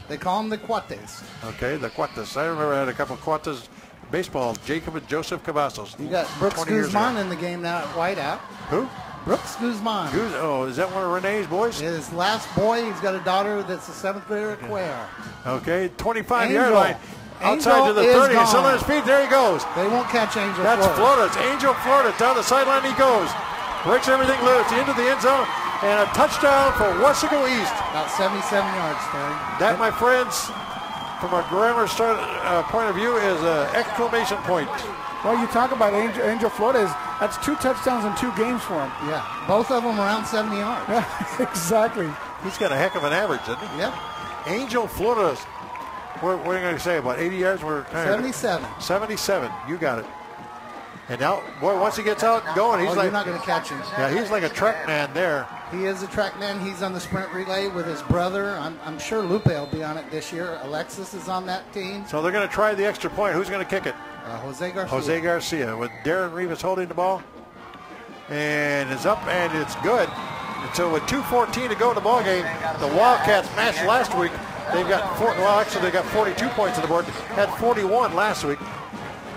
They call them the Cuates. Okay, the Cuates. I remember I had a couple of Cuates baseball. Jacob and Joseph Cavazos. You got Brooks Guzman in the game now at wideout. Who? Brooks Guzman. Is that one of Renee's boys? His last boy. He's got a daughter that's a 7th grader at Cuellar. Okay, 25-yard line. Outside to the 30. Still on his feet. There he goes. They won't catch Angel Flores. That's Flores. Angel Flores. Down the sideline he goes. Breaks everything loose. Into the end zone. And a touchdown for Weslaco East. About 77 yards, Terry. That, my friends, from a grammar point of view, is an exclamation point. Well, you talk about Angel Flores. That's 2 touchdowns in 2 games for him. Yeah. Both of them around 70 yards. Yeah, exactly. He's got a heck of an average, doesn't he? Yep. Angel Flores. What are you going to say? About 80 yards? 77. 77. You got it. And now, boy, once he gets out and going, he's you're not going to catch him. Yeah, he's like a track man there. He is a track man. He's on the sprint relay with his brother. I'm sure Lupe will be on it this year. Alexis is on that team. So they're going to try the extra point. Who's going to kick it? Jose Garcia. Jose Garcia with Darren Rivas holding the ball. And it's up, and it's good. And so with 2:14 to go in the ball game, the Wildcats matched last week. They've got they got 42 points on the board. Had 41 last week.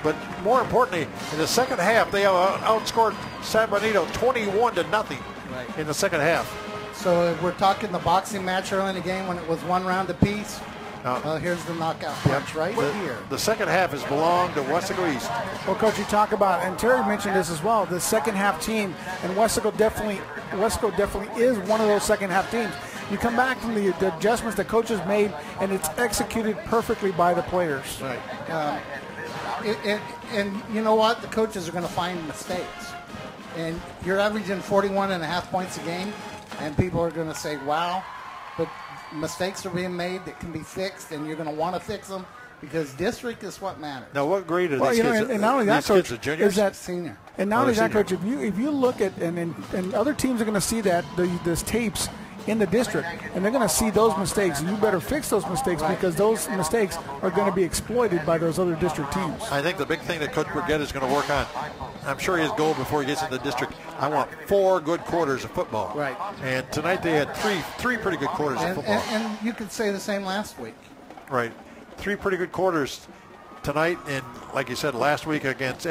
But more importantly, in the second half, they have outscored San Benito 21-0 in the second half. So we're talking the boxing match early in the game when it was 1 round apiece. Here's the knockout punch here. The second half has belonged to Weslaco East. Well, Coach, you talk about, and Terry mentioned this as well, the second half team, and Weslaco definitely is one of those second half teams. You come back from the adjustments the coaches made, and it's executed perfectly by the players. Right. And you know what? The coaches are going to find mistakes. And you're averaging 41.5 points a game, and people are going to say, wow. But mistakes are being made that can be fixed, and you're going to want to fix them because district is what matters. Now, what grade are these kids? And not only that, Coach, juniors? is that senior. And not only that, Coach, if you look at and other teams are going to see that those tapes in the district, and they're going to see those mistakes. And you better fix those mistakes because those mistakes are going to be exploited by those other district teams. I think the big thing that Coach Burgett is going to work on, I'm sure his goal before he gets in the district, I want 4 good quarters of football. Right. And tonight they had three pretty good quarters of football. And you could say the same last week. Right. 3 pretty good quarters tonight, and like you said, last week against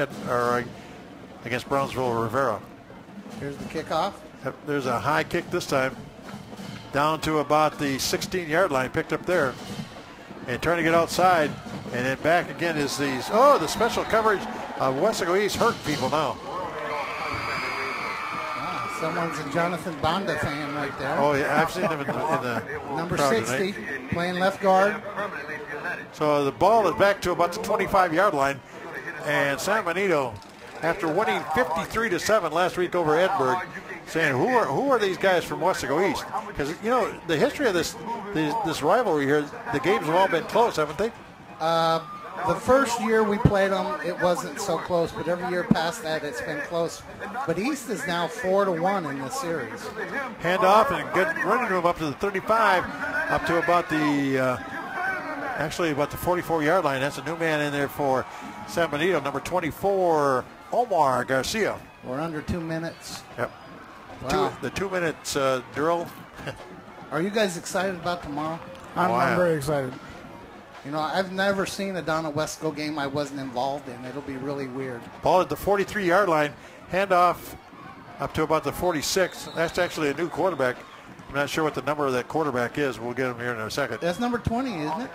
Brownsville Rivera. Here's the kickoff. There's a high kick this time, down to about the 16-yard line, picked up there, and trying to get outside, and then back again is the special coverage of Weslaco East hurt people now. Someone's a Jonathan Bonda fan right there. Oh yeah, I've seen him in the number crowd 60 tonight. Playing left guard. So the ball is back to about the 25-yard line, and San Benito, after winning 53-7 last week over Edinburgh, saying who are these guys from Weslaco East? Because the history of this rivalry here, the games have all been close, haven't they? The first year we played them, it wasn't so close, but every year past that, it's been close. But East is now 4-1 in this series. Hand off and good running room up to the 35, up to about the 44-yard line. That's a new man in there for San Benito, number 24, Omar Garcia. We're under 2 minutes. Yep. Wow. The 2 minutes drill. Are you guys excited about tomorrow? I'm very excited. I've never seen a Donna Wesco game I wasn't involved in. It'll be really weird. Ball at the 43-yard line. Handoff up to about the 46. That's actually a new quarterback. I'm not sure what the number of that quarterback is. We'll get him here in a second. That's number 20, isn't it?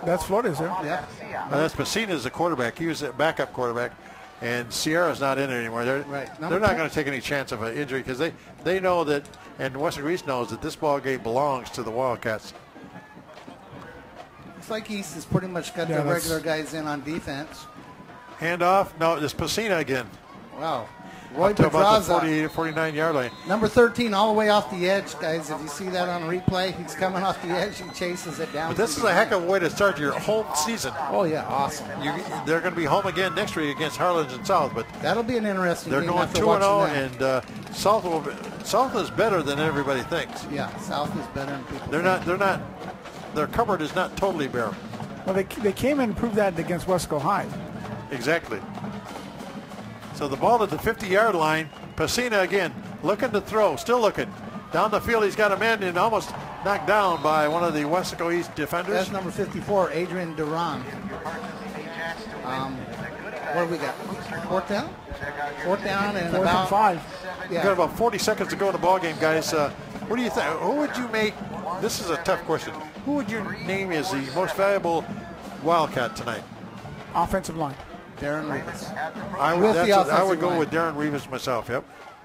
That's Flores, sir. Yeah. That's Messina's the quarterback. He was a backup quarterback. And Sierra's not in it anymore. They're not going to take any chance of an injury because they know that, and Western East knows that this ball game belongs to the Wildcats. It's like East has pretty much got their regular guys in on defense. Handoff. No, it's Messina again. Wow. Roy Up to about the Pedraza. 49-yard line. Number 13 all the way off the edge, guys. If you see that on replay, he's coming off the edge. He chases it down. But this is a heck of a way to start your home season. Oh, yeah. Awesome. They're going to be home again next week against Harlingen and South. But that'll be an interesting game. They're going 2-0, and South is better than everybody thinks. Yeah, South is better than people They're not. Their cupboard is not totally bare. Well, they came in and proved that against Wesco High. Exactly. So the ball at the 50-yard line. Messina again, looking to throw, still looking. Down the field, he's got a man and almost knocked down by one of the Weslaco East defenders. That's number 54, Adrian Duran. What do we got? Fourth down? Fourth down and Fourth about and 5. We've got about 40 seconds to go in the ball game, guys. What do you think? Who would you make? This is a tough question. Who would you name as the most valuable Wildcat tonight? Offensive line. Darren Rivas. I would go with Darren Rivas myself, yep.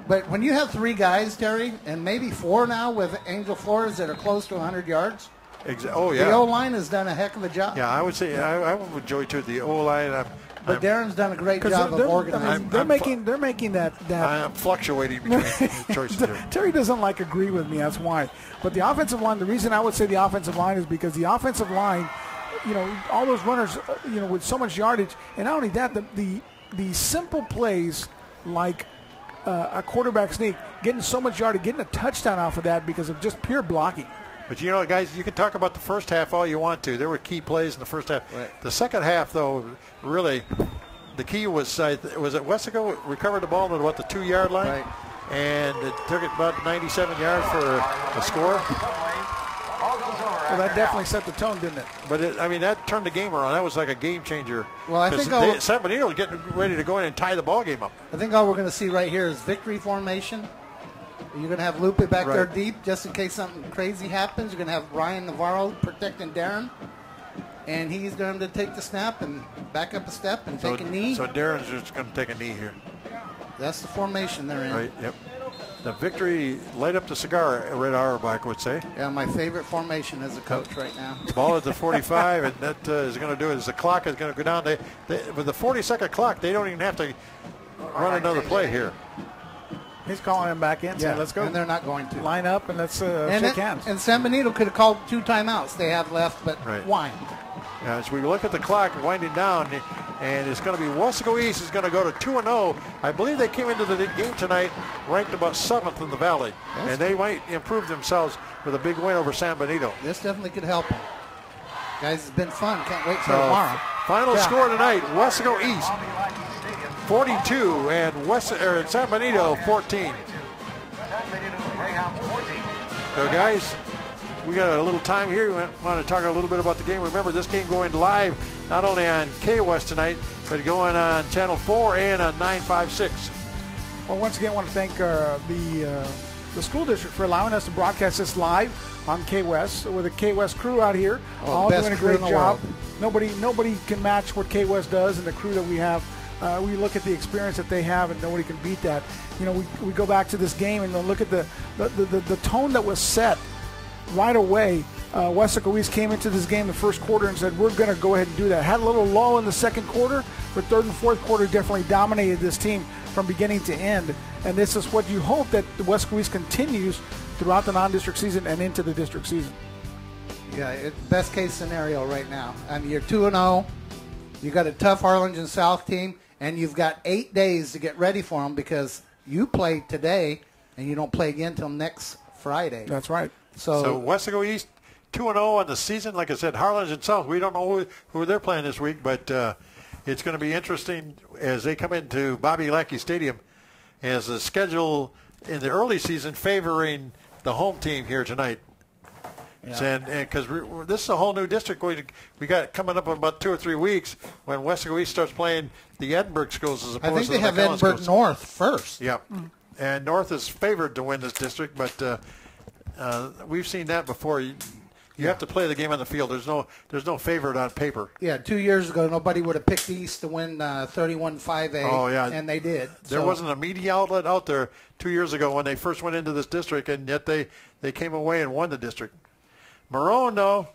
But when you have 3 guys, Terry, and maybe 4 now with Angel Flores that are close to 100 yards, oh, yeah. the O-line has done a heck of a job. Yeah, I would say I would enjoy too the O-line. But Darren's done a great job of organizing. They're making that. I'm fluctuating between choices here. Terry doesn't agree with me. That's why. But the offensive line. The reason I would say the offensive line is because the offensive line, all those runners, with so much yardage, and not only that, the simple plays like a quarterback sneak, getting so much yardage, getting a touchdown off of that because of just pure blocking. But guys, you can talk about the first half all you want to. There were key plays in the first half. Right. The second half, though, really, the key was that Weslaco recovered the ball at about the 2-yard line, right, and it took it about 97 yards for a score. Well, that definitely set the tone, didn't it? But that turned the game around. That was like a game changer. Well, I think San Benito was getting ready to go in and tie the ball game up. I think all we're going to see right here is victory formation. You're going to have Lupe back there deep just in case something crazy happens. You're going to have Ryan Navarro protecting Darren. And he's going to take the snap and back up a step and take a knee. So Darren's just going to take a knee here. That's the formation they're in. Right, yep. The victory, light up the cigar, Red Auerbach would say. Yeah, my favorite formation as a coach right now. Ball at the 45, and that is going to do it as the clock is going to go down. With the 40-second clock, they don't even have to run another play here. He's calling him back in. Yeah, So let's go. and they're not going to. Line up and let's shake hands. And San Benito could have called 2 timeouts they have left, but why? As we look at the clock winding down, and it's going to be Weslaco East is going to go to 2-0. I believe they came into the game tonight ranked about 7th in the Valley, and they might improve themselves with a big win over San Benito. This definitely could help them. Guys, it's been fun. Can't wait till tomorrow. Final score tonight, Weslaco East 42 and San Benito 14. So guys, we got a little time here. We want to talk a little bit about the game. Remember, this game going live not only on K-West tonight, but going on Channel 4 and on 956. Well, once again, I want to thank the school district for allowing us to broadcast this live on K-West with the K-West crew out here, all doing a great job. Nobody can match what K-West does and the crew that we have. We look at the experience that they have, and nobody can beat that. You know, we go back to this game and look at the tone that was set right away. Weslaco East came into this game the first quarter and said, we're going to go ahead and do that. Had a little lull in the second quarter, but third and fourth quarter definitely dominated this team from beginning to end. And this is what you hope that the Weslaco East continues throughout the non-district season and into the district season. Yeah, it's best case scenario right now. I mean, you're 2-0. You got a tough Harlingen South team, and you've got 8 days to get ready for them because you play today and you don't play again until next Friday. That's right. So Weslaco East 2-0 on the season. Like I said, Harlingen South, we don't know who they're playing this week, but it's going to be interesting as they come into Bobby Lackey Stadium as the schedule in the early season favoring the home team here tonight. Yeah. And because this is a whole new district we got coming up in about 2 or 3 weeks when Weslaco East starts playing the Edinburgh schools as opposed to the I think they have Edinburgh schools. North first. Yep. And North is favored to win this district, but we've seen that before. You have to play the game on the field. There's no favorite on paper. Yeah, 2 years ago, nobody would have picked East to win 31-5A. Oh, yeah. And they did. There wasn't a media outlet out there 2 years ago when they first went into this district, and yet they came away and won the district. Marone, though,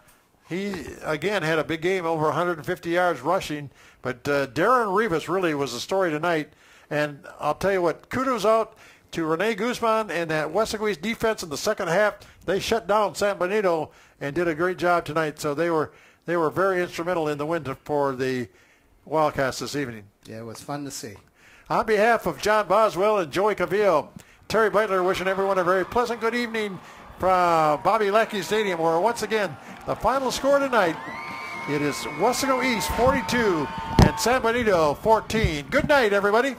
he, again, had a big game, over 150 yards rushing. But Darren Rivas really was the story tonight. And I'll tell you what, kudos out to Rene Guzman and that Weslaco East defense in the second half. They shut down San Benito and did a great job tonight. So they were very instrumental in the win for the Wildcats this evening. Yeah, it was fun to see. On behalf of John Boswell and Joey Cavillo, Terry Beitler wishing everyone a very pleasant good evening from Bobby Lackey Stadium, where once again the final score tonight, it is Weslaco East 42 and San Benito 14. Good night, everybody.